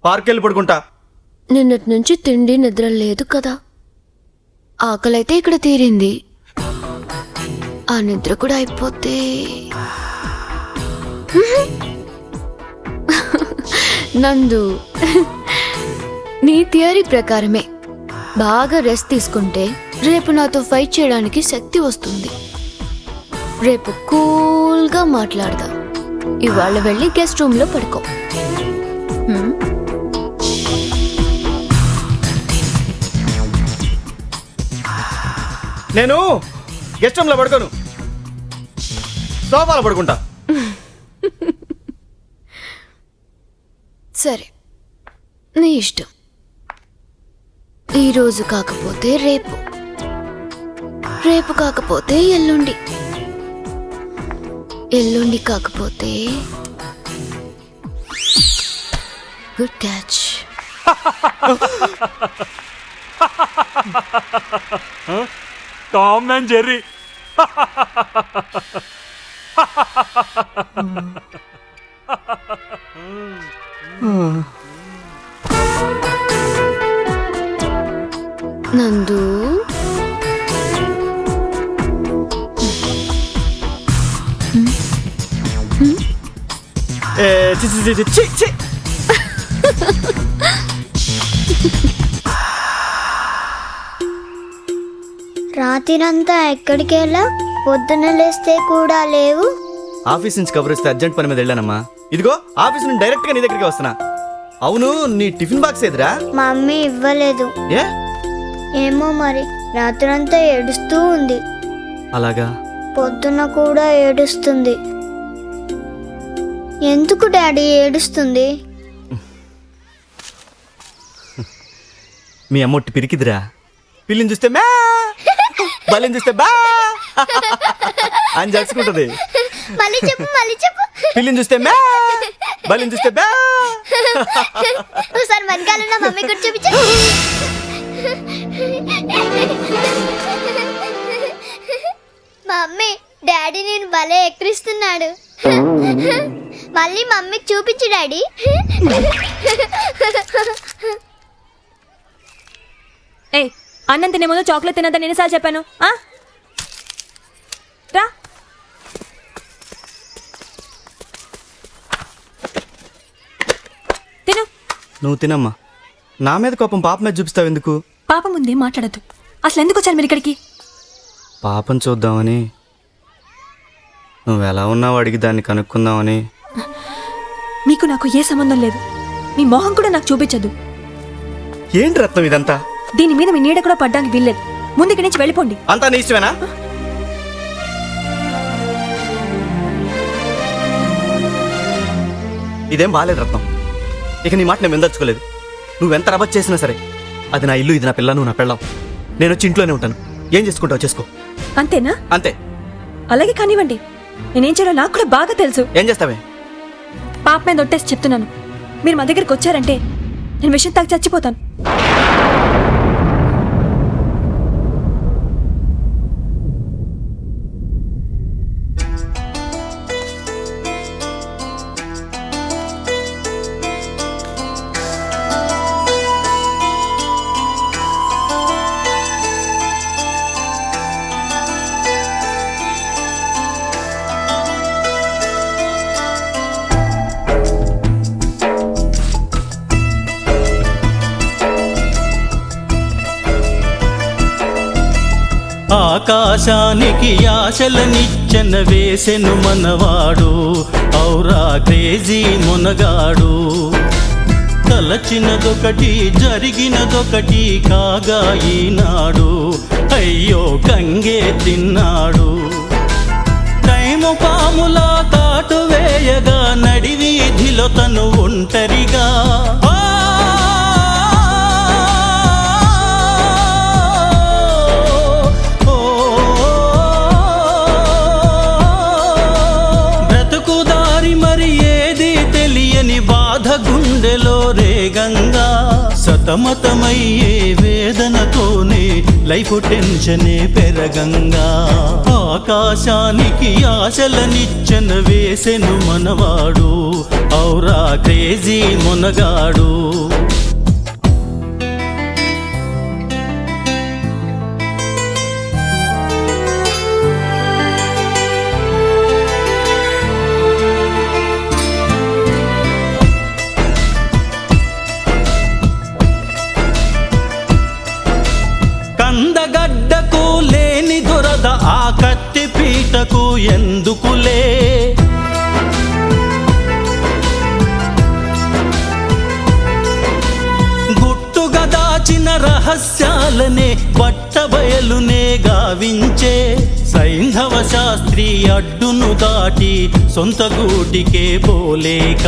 Speaker 5: పార్కెళ్ళి పడుకుంటా.
Speaker 7: నిన్నటి నుంచి తిండి నిద్ర లేదు కదా. ఆకలైతే ఇక్కడ తీరింది. ఆ నిద్ర కూడా అయిపోతే నందు, నీ థియరీ ప్రకారమే బాగా రెస్ట్ తీసుకుంటే రేపు నాతో ఫైట్ చేయడానికి శక్తి వస్తుంది. రేపు కూల్గా మాట్లాడదాం. ఇవాళ వెళ్ళి గెస్ట్ రూమ్ లో పడుకో.
Speaker 5: నేను గెస్ట్ రూమ్ లో పడుకోను, సోఫాలో పడుకుంటా.
Speaker 7: సరే, నీ ఇష్టం. ఈరోజు కాకపోతే రేపు, రేపు కాకపోతే ఎల్లుండి, ఎల్లుండి కాకపోతే good catch.
Speaker 8: Tom and Jerry.
Speaker 7: నందు,
Speaker 12: రాత్రిరంతా ఎక్కడికి వెళ్ళా? పొద్దున లేస్తే కూడా లేవు.
Speaker 5: ఆఫీస్ నుంచి కబుర్ వస్తే అర్జెంట్ పని మీద వెళ్ళానమ్మా. ఇదిగో ఆఫీస్ నుంచి డైరెక్ట్ గా నీ దగ్గరికి వస్తున్నా. అవును, నీ టిఫిన్ బాక్స్ ఏదిరా?
Speaker 12: మా మమ్మీ ఇవ్వలేదు.
Speaker 5: ఏ?
Speaker 12: ఏమో మరి, రాత్రంతా ఏడుస్తూ ఉంది.
Speaker 5: అలాగా?
Speaker 12: పొద్దున కూడా ఏడుస్తుంది. ఎందుకు డాడీ ఏడుస్తుంది?
Speaker 5: మీ అమ్మొట్టి పిరికిదిరా. పిల్లిని చూస్తే మే, బలిని చూస్తే బా అని జరుచుకుంటది.
Speaker 12: మళ్ళీ చెప్పు, మళ్ళీ చెప్పు.
Speaker 5: పిల్లిని చూస్తే మే, బలిని చూస్తే బా.
Speaker 12: ఒకసారి వెనకాలన్న మమ్మీ కూడా చూపించు. మమ్మీ, డాడీ నేను భలే ఎక్కిరిస్తున్నాడు. మళ్ళీ మమ్మీకి చూపించు డాడీ.
Speaker 4: ఏ, అన్నం తినే ముందు చాక్లెట్ తినద్దని ఎన్నిసార్లు చెప్పాను? రా. తిను.
Speaker 5: నువ్వు తినమ్మా. నా మీద కోపం పాప మీద చూపిస్తావు ఎందుకు?
Speaker 4: పాపం ఉంది, మాట్లాడద్దు. అసలు ఎందుకు వచ్చారు మీరు ఇక్కడికి?
Speaker 5: పాపం చూద్దామని. నువ్వు ఎలా ఉన్నావు అడిగి దాన్ని కనుక్కుందామని.
Speaker 4: మీకు నాకు ఏ సంబంధం లేదు. మీ మొహం కూడా నాకు చూపించదు.
Speaker 5: ఏంటి రత్నం ఇదంతా?
Speaker 4: దీని మీద మీ నీడ కూడా పడ్డానికి వీల్లేదు. ముందు ఇక్కడి నుంచి వెళ్ళిపోండి.
Speaker 5: అంతా నీ ఇష్టమేనా? ఇదేం బాగాలేదు రత్నం. ఇక నీ మాట నేను విందల్చుకోలేదు. నువ్వెంత రబత్ చేసినా సరే అది నా ఇల్లు, ఇది నా పిల్ల, నువ్వు నా పెళ్ళాం. నేను వచ్చి ఇంట్లోనే ఉంటాను. ఏం చేసుకుంటావు చేసుకో.
Speaker 4: అంతేనా?
Speaker 5: అంతే.
Speaker 4: అలాగే కానివ్వండి. నేనేం చేయాలో నాకు కూడా బాగా తెలుసు.
Speaker 5: ఏం చేస్తావే?
Speaker 4: పాప మీద ఒట్టేసి చెప్తున్నాను, మీరు మా దగ్గరికి వచ్చారంటే నేను విషయం తాగి చచ్చిపోతాను.
Speaker 13: ఆకాశానికి ఆశలనిచ్చెన వేసెను మనవాడు, ఔరా క్రేజీ మునగాడు. తలచినదొకటి జరిగినదొకటి కాగా ఈనాడు అయ్యో గంగే తిన్నాడు. టైము పాములా తాటు వేయగా నడివీధిలో తను ఒంటరిగా గుండెలో రేగంగా సతమతమయ్యే వేదనతోనే లైఫ్ టెన్షనే పెరగంగా. ఆకాశానికి ఆశలనిచ్చెన వేసెను మనవాడు, ఔరా క్రేజీ మునగాడు. కందగడ్డకు లేని దురద ఆ కత్తి పీటకు ఎందుకులే. గుట్టుగా దాచిన రహస్యాలనే బట్టబయలునే గావించే సైంధవ శాస్త్రి అడ్డును దాటి సొంత గూటికే పోలేక.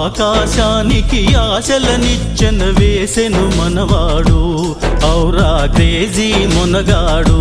Speaker 13: ఆకాశానికి ఆశలనిచ్చెన వేసెను మనవాడు, ఔరా క్రేజీ మునగాడు.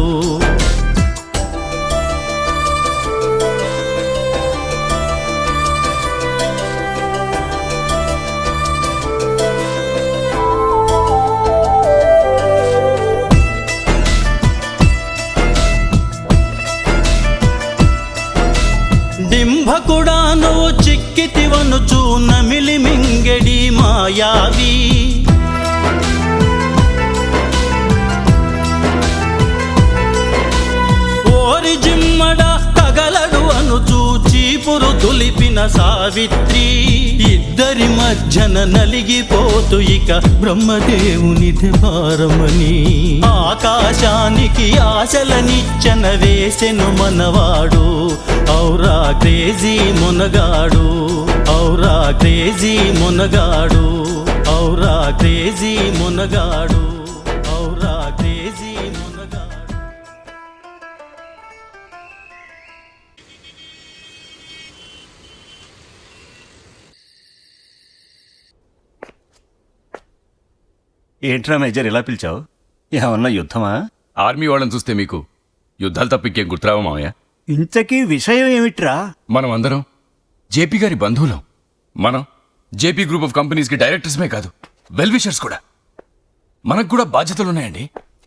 Speaker 13: డింభకుడా నువ్వు చిక్కితివనుచు నమిలి మింగెడి మాయావి. ఓరి జిమ్మడ తగలడు అనుచు చీపురు తులిపిన సావిత్రి. ఇద్దరి మధ్యన నలిగిపోతూ ఇక బ్రహ్మదేవునిది భారమని. ఆకాశానికి ఆశలనిచ్చెన వేసెను మనవాడు, ఔరా క్రేజీ మునగాడు, ఔరా క్రేజీ మునగాడు, ఔరా క్రేజీ మునగాడు, ఔరా క్రేజీ మునగాడు.
Speaker 10: ఏంట్రా మేజర్ ఇలా పిలిచావు? ఏమన్నా యుద్ధమా?
Speaker 14: ఆర్మీ వాళ్ళని చూస్తే మీకు యుద్ధాలు తప్ప ఇంకేం గుర్తురావా మావయ్య?
Speaker 10: ఇంతకీ విషయం ఏమిట్రా?
Speaker 14: మనం అందరం జేపీ గారి బంధువులం. మనం జేపీ గ్రూప్ ఆఫ్ కంపెనీస్కి డైరెక్టర్స్మే కాదు, వెల్ విషర్స్ కూడా. మనకు కూడా బాధ్యతలున్నాయండి.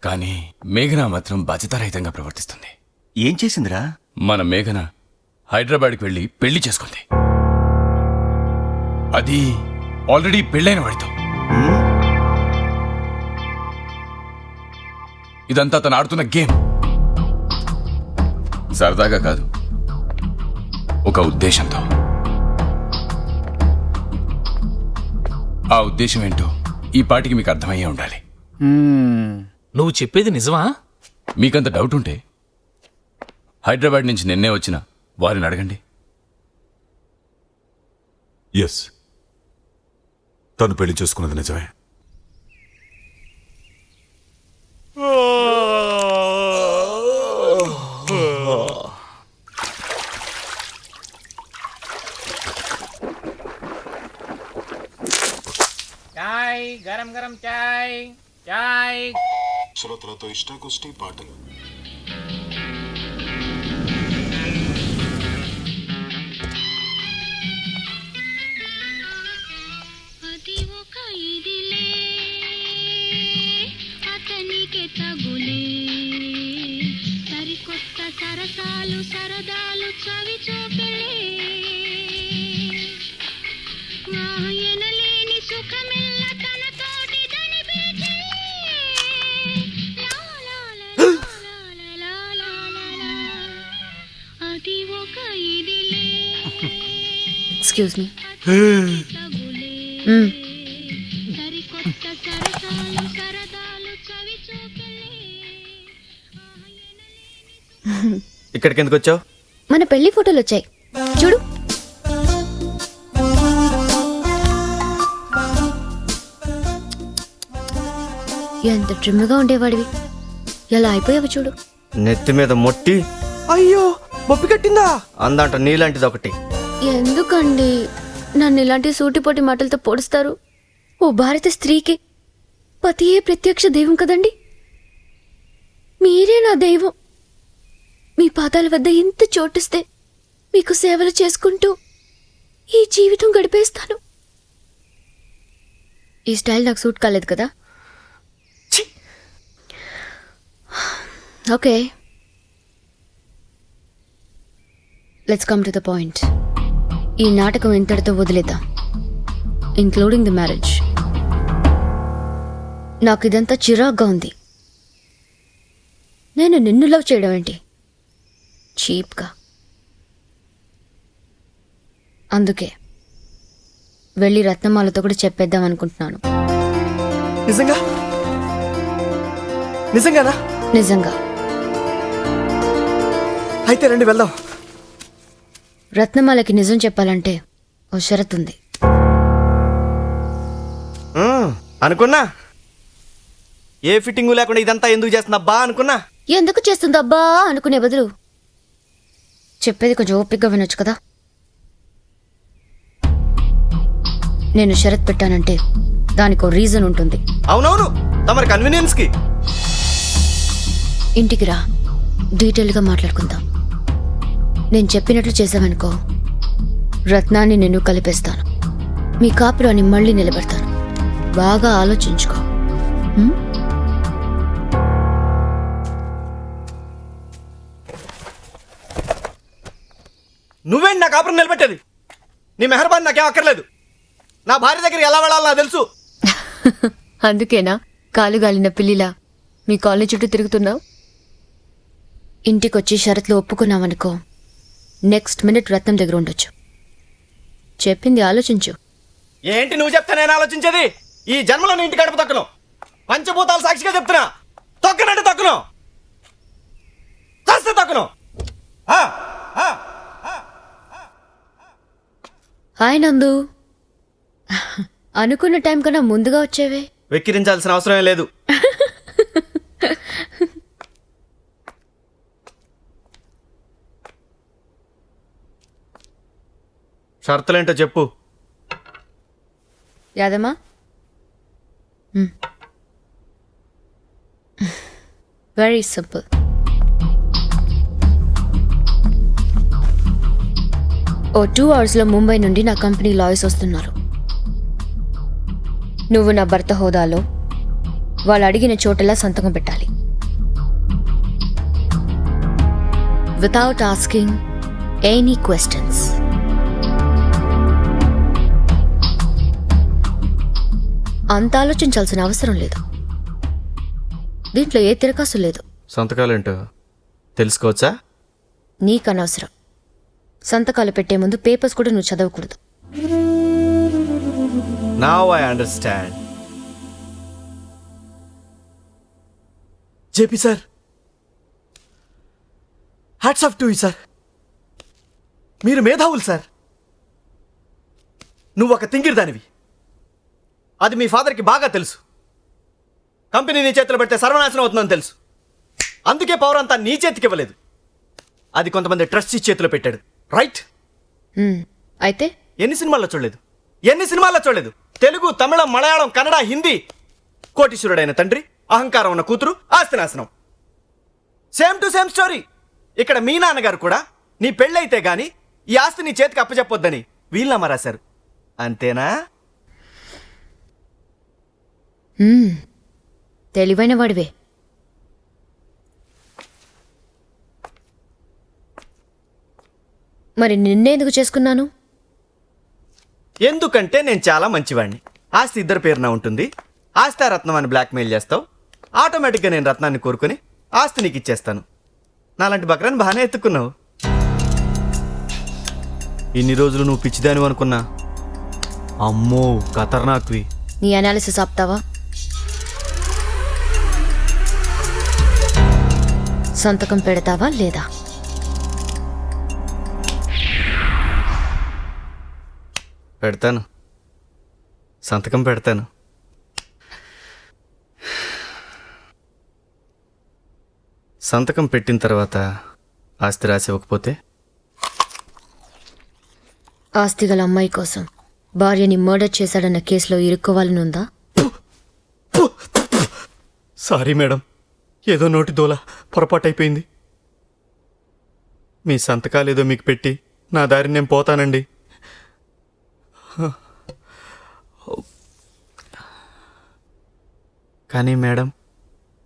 Speaker 14: కానీ మేఘన మాత్రం బాధ్యతారహితంగా ప్రవర్తిస్తుంది.
Speaker 10: ఏం చేసిందిరా?
Speaker 14: మన మేఘన హైదరాబాద్కి వెళ్ళి పెళ్లి చేసుకుంది. అది ఆల్రెడీ పెళ్ళైన వాడితో. ఇదంతా తను ఆడుతున్న గేమ్. సరదాగా కాదు, ఒక ఉద్దేశంతో. ఆ ఉద్దేశం ఏంటో ఈ పాటికి మీకు అర్థమయ్యే ఉండాలి.
Speaker 15: నువ్వు చెప్పేది నిజమా?
Speaker 14: మీకంత డౌట్ ఉంటే హైదరాబాద్ నుంచి నిన్నే వచ్చిన వారిని అడగండి.
Speaker 8: ఎస్, తను పెళ్లి చేసుకున్నది నిజమే.
Speaker 3: చాయ్ గరం గరం చాయ్ చాయ్.
Speaker 8: శ్రోతలతో ఇష్టాగోష్ఠి పాటలు.
Speaker 12: అది ఒక ఇదిలే అతనికి తగులే సరికొత్త సరసాలు సరదాలు చవి చూపెలే ఎనలేని సుఖమెల్ల తన తోటి దని బీచే అది ఒక ఇదిలే.
Speaker 7: Excuse me.
Speaker 12: సరికొత్త సరసాలు సరదాలు చవి చూపెలే.
Speaker 5: ఇక్కడికి ఎందుకు వచ్చావు?
Speaker 7: మన పెళ్లి ఫోటోలు వచ్చాయి చూడు. ఎంత ట్రిమ్గా ఉండేవాడివి, ఎలా అయిపోయావు చూడు.
Speaker 5: నెత్తి మీద మొట్టి అయ్యో బొప్పి కట్టిందా అందంట నీలాంటిది ఒకటి.
Speaker 7: ఎందుకండి నన్ను ఇలాంటి సూటిపోటి మాటలతో పొడుస్తారు? ఓ భారత స్త్రీకి పతియే ప్రత్యక్ష దైవం కదండి. మీరే నా దైవం. మీ పాదాల వద్ద ఎంత చోటిస్తే మీకు సేవలు చేసుకుంటూ ఈ జీవితం గడిపేస్తాను. ఈ స్టైల్ నాకు సూట్ కాలేదు కదా. Okay, let's come to the point. ఈ నాటకం ఇంతటితో వదిలేద్దాం, ఇంక్లూడింగ్ ది మ్యారేజ్. నాకు ఇదంతా చిరాగ్గా ఉంది. నేను నిన్ను లవ్ చేయడం ఏంటి చీప్గా. అందుకే వెళ్ళి రత్నమాలతో కూడా చెప్పేద్దాం అనుకుంటున్నాను.
Speaker 5: నిజంగా? నిజంగానా?
Speaker 7: నిజంగా.
Speaker 5: అయితే రండి వెళ్దాం.
Speaker 7: రత్నమాలకి నిజం చెప్పాలంటే ఓ షరతు ఉంది.
Speaker 5: అనుకున్నా ఏ ఫిట్టింగు లేకుండా ఇదంతా ఎందుకు చేస్తున్నా అనుకున్నా.
Speaker 7: ఎందుకు చేస్తుందబ్బా అనుకునే బదులు చెప్పేది కొంచెం ఓపికగా వినొచ్చు కదా. నేను షరత్ పెట్టానంటే దానికి ఓ రీజన్ ఉంటుంది.
Speaker 5: అవునవును, తమరి కన్వీనియన్స్ కి.
Speaker 7: ఇంటికి రా, డీటెయిల్గా మాట్లాడుకుందాం. నేను చెప్పినట్లు చేసావనుకో, రత్నాన్ని నేను కలిపేస్తాను, మీ కాపురాన్ని మళ్ళీ నిలబెడతాను. బాగా ఆలోచించుకో.
Speaker 5: నువ్వేంటి నా కాపురం నిలబెట్టేది? నీ మెహర్బాన్ నాకేం అక్కర్లేదు. నా భార్య దగ్గర ఎలా వెళ్ళాలో నాకు తెలుసు.
Speaker 7: అందుకేనా కాలుగాలిన పిల్లిలా మీ కాలనీ చుట్టూ తిరుగుతున్నావు? ఇంటికొచ్చి షరత్లో ఒప్పుకున్నావనుకో, నెక్స్ట్ మినిట్ రత్నం దగ్గర ఉండొచ్చు. చెప్పింది ఆలోచించు.
Speaker 5: ఏంటి నువ్వు చెప్తే నేను ఆలోచించేది? ఈ జన్మలో నీ ఇంటి గడప తొక్కను. పంచభూతాలు సాక్షిగా చెప్తున్నా, తొక్కనంటే తొక్కను, చేస్తే తొక్కను.
Speaker 7: హాయ్ నందు, అనుకున్న టైం కన్నా ముందుగా వచ్చేవే.
Speaker 5: వెక్కిరించాల్సిన అవసరమే లేదు. షరతులేంటో చెప్పు.
Speaker 7: యాదమ్మా, వెరీ సింపుల్. ఓ 2 అవర్స్లో ముంబై నుండి నా కంపెనీ లాయర్స్ వస్తున్నారు. నువ్వు నా భర్త హోదాలో వాళ్ళు అడిగిన చోటలా సంతకం పెట్టాలి, వితౌట్ ఆస్కింగ్ ఎనీ క్వశ్చన్స్. అంత ఆలోచించాల్సిన అవసరం లేదు. దీంట్లో ఏ తిరకాసు లేదు.
Speaker 5: సంతకాలేంటో తెలుసుకోవచ్చా?
Speaker 7: నీకనవసరం. సంతకాలు పెట్టే ముందు పేపర్స్ కూడా నువ్వు చదవకూడదు.
Speaker 5: Now I understand. JP sir, hats off to you sir. మీరు మేధావులు సార్. నువ్వు ఒక తింగిరిదానివి, అది మీ ఫాదర్కి బాగా తెలుసు. కంపెనీ నీ చేతిలో పెడితే సర్వనాశనం అవుతుందని తెలుసు. అందుకే పవర్ అంతా నీ చేతికి ఇవ్వలేదు, అది కొంతమంది ట్రస్టీ చేతిలో పెట్టాడు. రైట్?
Speaker 7: అయితే
Speaker 5: ఎన్ని సినిమాల్లో చూడలేదు? తెలుగు, తమిళం, మలయాళం, కన్నడ, హిందీ. కోటీశ్వరుడైన తండ్రి, అహంకారం ఉన్న కూతురు, ఆస్తి నాశనం. Same to same story. ఇక్కడ మీ నాన్నగారు కూడా నీ పెళ్ళైతే గాని ఈ ఆస్తి నీ చేతికి అప్పచెప్పొద్దని వీలునామా రాశారు. అంతేనా?
Speaker 7: తెలివైన వాడివే. మరి నిన్నెందుకు చేసుకున్నాను?
Speaker 5: ఎందుకంటే నేను చాలా మంచివాడిని. ఆస్తి ఇద్దరి పేరున ఉంటుంది. ఆస్తి రత్నం అని బ్లాక్మెయిల్ చేస్తావు. ఆటోమేటిక్గా నేను రత్నాన్ని కోరుకొని ఆస్తి నీకు ఇచ్చేస్తాను. నాలాంటి బక్రాన్ని బాగానే ఎత్తుకున్నావు. ఇన్ని రోజులు నువ్వు పిచ్చిదాని అనుకున్నా. అమ్మో ఖతర్నాక్వి.
Speaker 7: నీ అనాలిసిస్ ఆపుతావా? సంతకం పెడతావా లేదా?
Speaker 5: పెడతాను, సంతకం పెడతాను. సంతకం పెట్టిన తర్వాత ఆస్తి రాసి ఇవ్వకపోతే?
Speaker 7: ఆస్తి గల అమ్మాయి కోసం భార్యని మర్డర్ చేశాడన్న కేసులో ఇరుక్కోవాలనుందా?
Speaker 5: సారీ మేడం, ఏదో నోటి దోల పొరపాటైపోయింది. మీ సంతకాలేదో మీకు పెట్టి నా దారిని నేను పోతానండి. కానీ మేడం,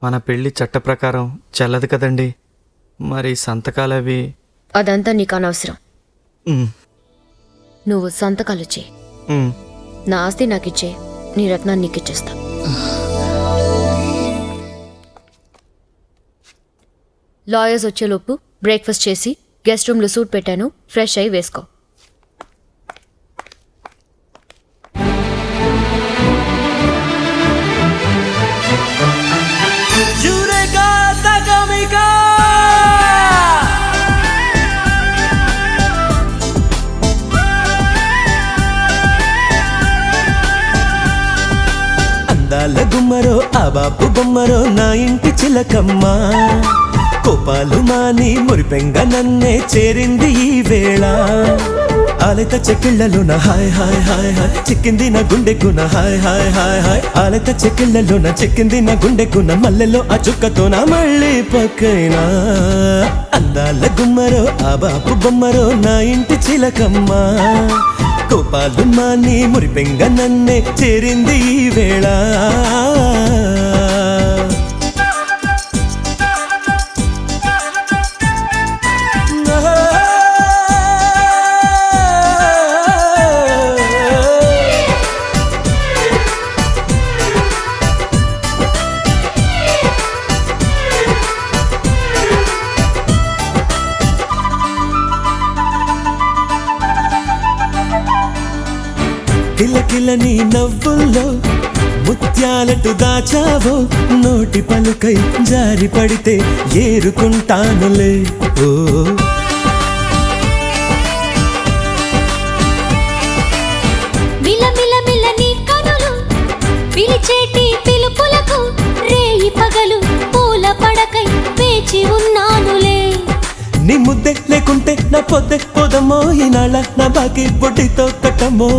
Speaker 5: మన పెళ్లి చట్ట ప్రకారం చెల్లదు కదండి. మరి సంతకాలవి?
Speaker 7: అదంతా నీకు అనవసరం. నువ్వు సంతకాలు చేయి. నా ఆస్తి నాకు ఇచ్చే, నీ రత్నాన్ని నీకు ఇచ్చేస్తా. లాయర్స్ వచ్చేలోపు బ్రేక్ఫాస్ట్ చేసి గెస్ట్ రూమ్లో సూట్ పెట్టాను, ఫ్రెష్ అయి వేసుకో.
Speaker 13: అందాల గుమ్మరో ఆ బాపు బొమ్మరో నా ఇంటి చిలకమ్మ, కోపాలు మాని మురిపెంగ నన్నే చేరింది ఈ వేళ. ఆలత చెక్కిళ్ళలో నా హాయ్ హాయ్ హాయ్ హాయ్ చిక్కింది నా గుండెకు నా హాయ్ హాయ్ హాయ్ హాయ్. ఆలత చెక్కిళ్ళలో నా చిక్కింది నా గుండెకు నా మల్లెలో ఆ చుక్కతో నా మళ్ళీ పక్కైనా. అందాల గుమ్మరో ఆ బాపు బొమ్మరో నా ఇంటి చిలకమ్మ, కోపాలు మాని మురిపెంగ నన్నే చేరింది ఈ వేళ. కిలకిల నీ నవ్వుల్లో ముత్యాలటు దాచావో, నోటి పలుకై జారి పడితే ఏరుకుంటానులే. ఓ
Speaker 12: మిలమిల నీ కనులు పిలిచేటి పిలుపులకు రేయి పగలు పూల పడకై వేచి ఉన్నానులే.
Speaker 13: నీ ముద్దే లేకుంటే నా పొద్దే పోదమ్మో, ఈనాళ్ళ నా బాకి బొడ్డితో కట్టమ్మో.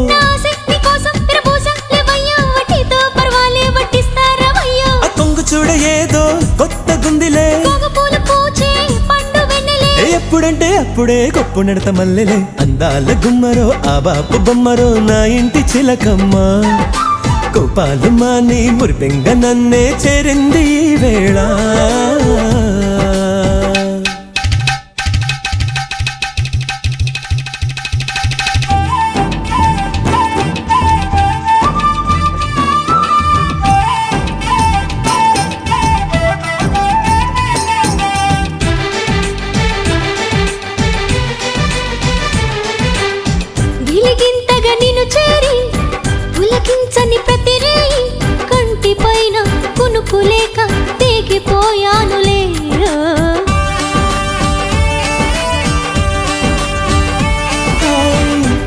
Speaker 13: ఆ కొంగు చూడ ఏదో కొత్త గుందిలే, ఎప్పుడంటే అప్పుడే గొప్పు నడత మల్లెలే. అందాల గుమ్మరో ఆ బాపు బొమ్మరో నా ఇంటి చిలకమ్మ, కోపాలు మాని మురిపెంగ నన్నే చేరింది ఈ వేళ.
Speaker 12: గిలిగింతగా నిన్ను చేరి పులకించని ప్రతి రేయి కంటి పైన కునుకులేక తెగిపోయానులే.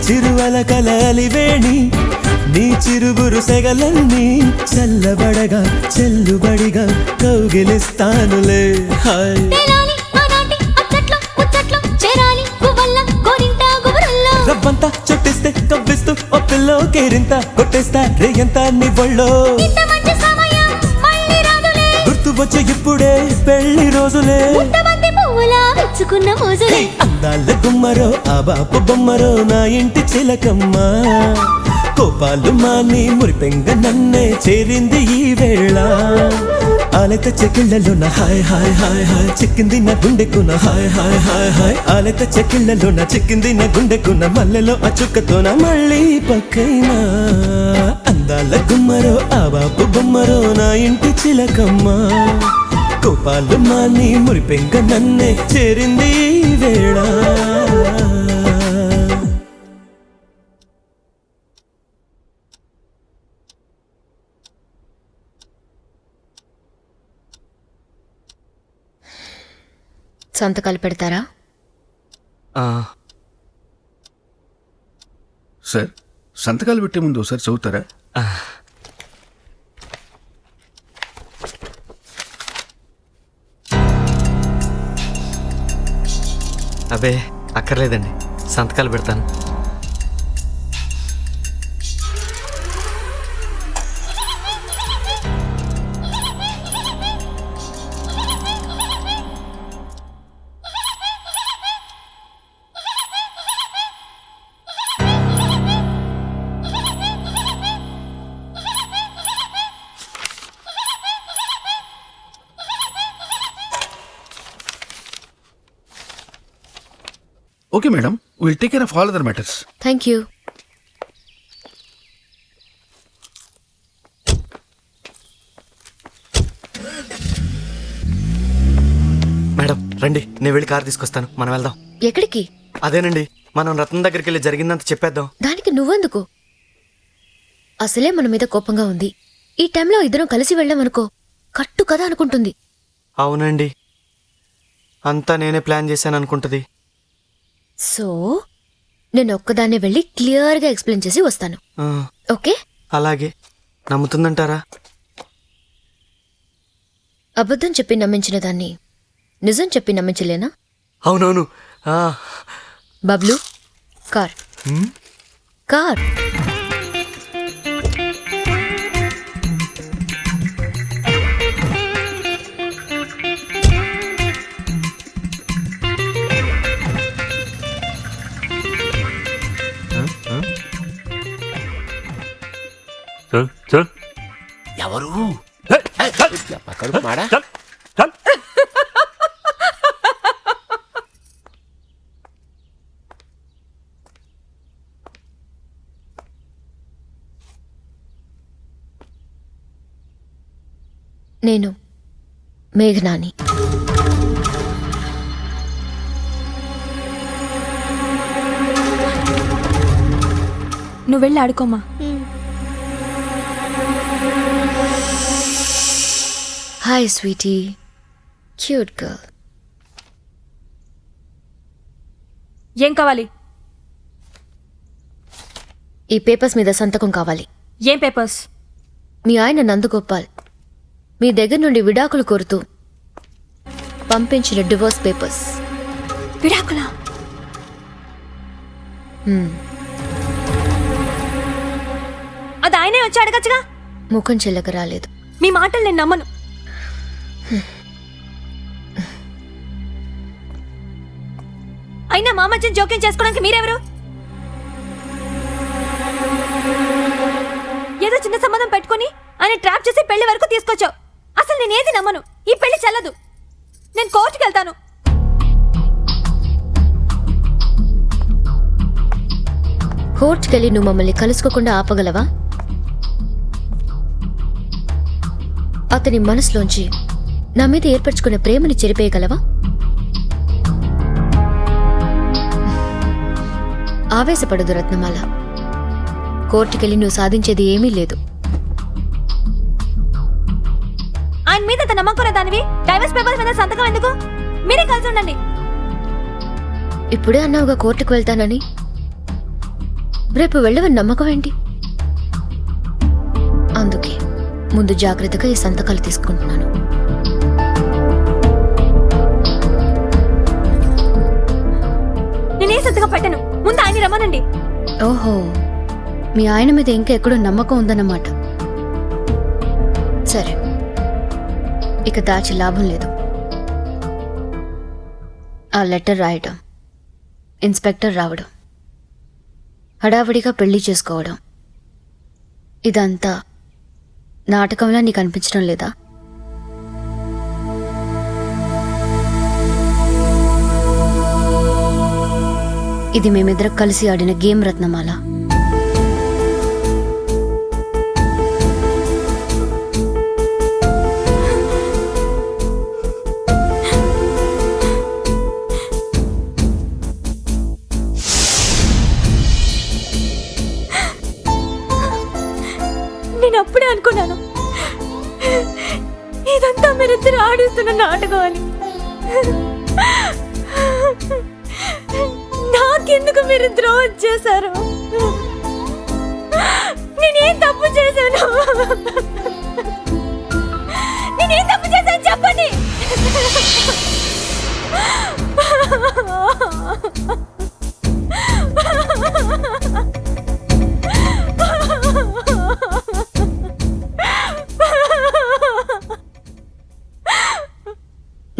Speaker 13: చిరువల కలలివేణి నీ చిరుబురు సెగలన్నీ చల్లబడగా చెల్లుబడిగా కౌగిలిస్తానులే. హాయ్ రవ్వంతా చుట్టిస్తే కవ్విస్తూ ఓ పిల్లోకి కేరింత కొట్టేస్తా రేయంత నీ ఒళ్ళో గుర్తు వచ్చే ఇప్పుడే పెళ్లి రోజులే అందాల గుమ్మరో ఆ బాపు బొమ్మరో నా ఇంటి చిలకమ్మ కోపాలు మాని మురిపెంగ నన్నే చేరింది ఈ వేళ ఆలత చెకిళ్లలో నా హాయ్ హాయ్ హాయ్ హాయ్ చిక్కింది నా గుండెకున్న హాయ్ హాయ్ హాయ్ హాయ్ ఆలత చెకిళ్లలో నా చిక్కింది నా గుండెకున్న మల్లెలో అచుక్కతో నా మళ్ళీ పక్కైనా అందాల గుమ్మరో ఆ బాపు బొమ్మరో నా ఇంటి చిలకమ్మ కోపాలు మాని మురిపెంగ నన్నే చేరింది ఈ వేళ
Speaker 7: సంతకాలు పెడతారా?
Speaker 16: సార్ సంతకాలు పెట్టే ముందు ఒకసారి చదువుతారా?
Speaker 5: అబే అక్కర్లేదండి, సంతకాలు పెడతాను.
Speaker 16: Okay madam, will take care of all other matters.
Speaker 7: Thank you.
Speaker 5: Madam రండి, నేను వెళ్ళి కారు తీసుకొస్తాను, మనం వెళ్దాం.
Speaker 7: ఎక్కడికి?
Speaker 5: అదేనండి, మనం రత్నం దగ్గరికి వెళ్ళి జరిగిందంత చెప్పేద్దాం.
Speaker 7: దానికి నువ్వెందుకు? అసలే మన మీద కోపంగా ఉంది. ఈ టైంలో ఇద్దరం కలిసి వెళ్ళామనుకో కట్టు కదా అనుకుంటుంది.
Speaker 5: అవునండి, అంతా నేనే ప్లాన్ చేశాను అనుకుంటుంది.
Speaker 7: సో నేను ఒక్కదాన్నే వెళ్ళి క్లియర్గా ఎక్స్ప్లెయిన్ చేసి వస్తాను. ఓకే?
Speaker 5: అలాగే. నమ్ముతుందంటారా?
Speaker 7: అబద్ధం చెప్పి నమ్మించిన దాన్ని నిజం చెప్పి నమ్మించలేనా?
Speaker 5: అవునవును.
Speaker 7: Bablu, car car.
Speaker 1: ఎవరు మాడా?
Speaker 7: నేను మేఘనాని.
Speaker 4: నువ్వు వెళ్ళి ఆడుకోమా.
Speaker 7: Hi sweetie, cute girl.
Speaker 4: ఏం కావాలి?
Speaker 7: ఈ పేపర్స్ మీద సంతకం కావాలి.
Speaker 4: ఏం పేపర్స్?
Speaker 7: మీ ఆయన నందగోపాల్ మీ దగ్గర నుండి విడాకులు కోరుతూ పంపించిన డివోర్స్ పేపర్స్.
Speaker 4: విడాకులా? అది ఆయనే వచ్చి అడగచ్చుగా.
Speaker 7: ముఖం చెల్లక రాలేదు.
Speaker 4: మీ మాటలు నేను నమ్మను. అయినా మా మధ్య జోక్యం చేసుకోవడానికి మీరెవరు? ఏదో చిన్న సంబంధం పెట్టుకుని ఆయన ట్రాప్ చేసి పెళ్లి వరకు తీసుకొచ్చావు. అసలు నేనేది నమ్మను. ఈ పెళ్లి చెల్లదు. నేను కోర్టుకి వెళ్తాను.
Speaker 7: కోర్టుకెళ్ళి నువ్వు మమ్మల్ని కలుసుకోకుండా ఆపగలవా? అతని మనసులోంచి నా మీద ఏర్పరచుకున్న ప్రేమని చెరిపేయగలవా? ఆవేశపడదు రత్నమాల. కోర్టుకెళ్ళి నువ్వు సాధించేది ఏమీ లేదు.
Speaker 4: ఆయన మీద నమ్మకం దానివి డైవర్స్ పేపర్స్ మీద సంతకం ఎందుకు? మీరే కలిసి ఉండండి.
Speaker 7: ఇప్పుడే అన్నావుగా కోర్టుకు వెళ్తానని. రేపు వెళ్ళవని నమ్మకం ఏంటి? అందుకే ముందు జాగ్రత్తగా ఈ సంతకాలు తీసుకుంటున్నాను.
Speaker 4: నేనే సంతకం పెట్టను. ముందు ఆయన రమ్మనండి.
Speaker 7: ఓహో, మీ ఆయన మీద ఇంకా ఎక్కడో నమ్మకం ఉందన్నమాట. సరే, ఇక దాచి లాభం లేదు. ఆ లెటర్ రాయడం, ఇన్స్పెక్టర్ రావడం, హడావిడిగా పెళ్లి చేసుకోవడం, ఇదంతా నాటకంలా నీకు అనిపించడం లేదా? ఇది మేమిద్దరం కలిసి ఆడిన గేమ్ రత్నమాల.
Speaker 4: నేను అప్పుడే అనుకున్నాను ఇదంతా మీరిద్దరు ఆడిస్తున్న నాటకం అని. నాకెందుకు మీరిద్దరు వచ్చేసారు? నేనేం తప్పు చేశాను? నేనేం తప్పు చేశాను చెప్పండి.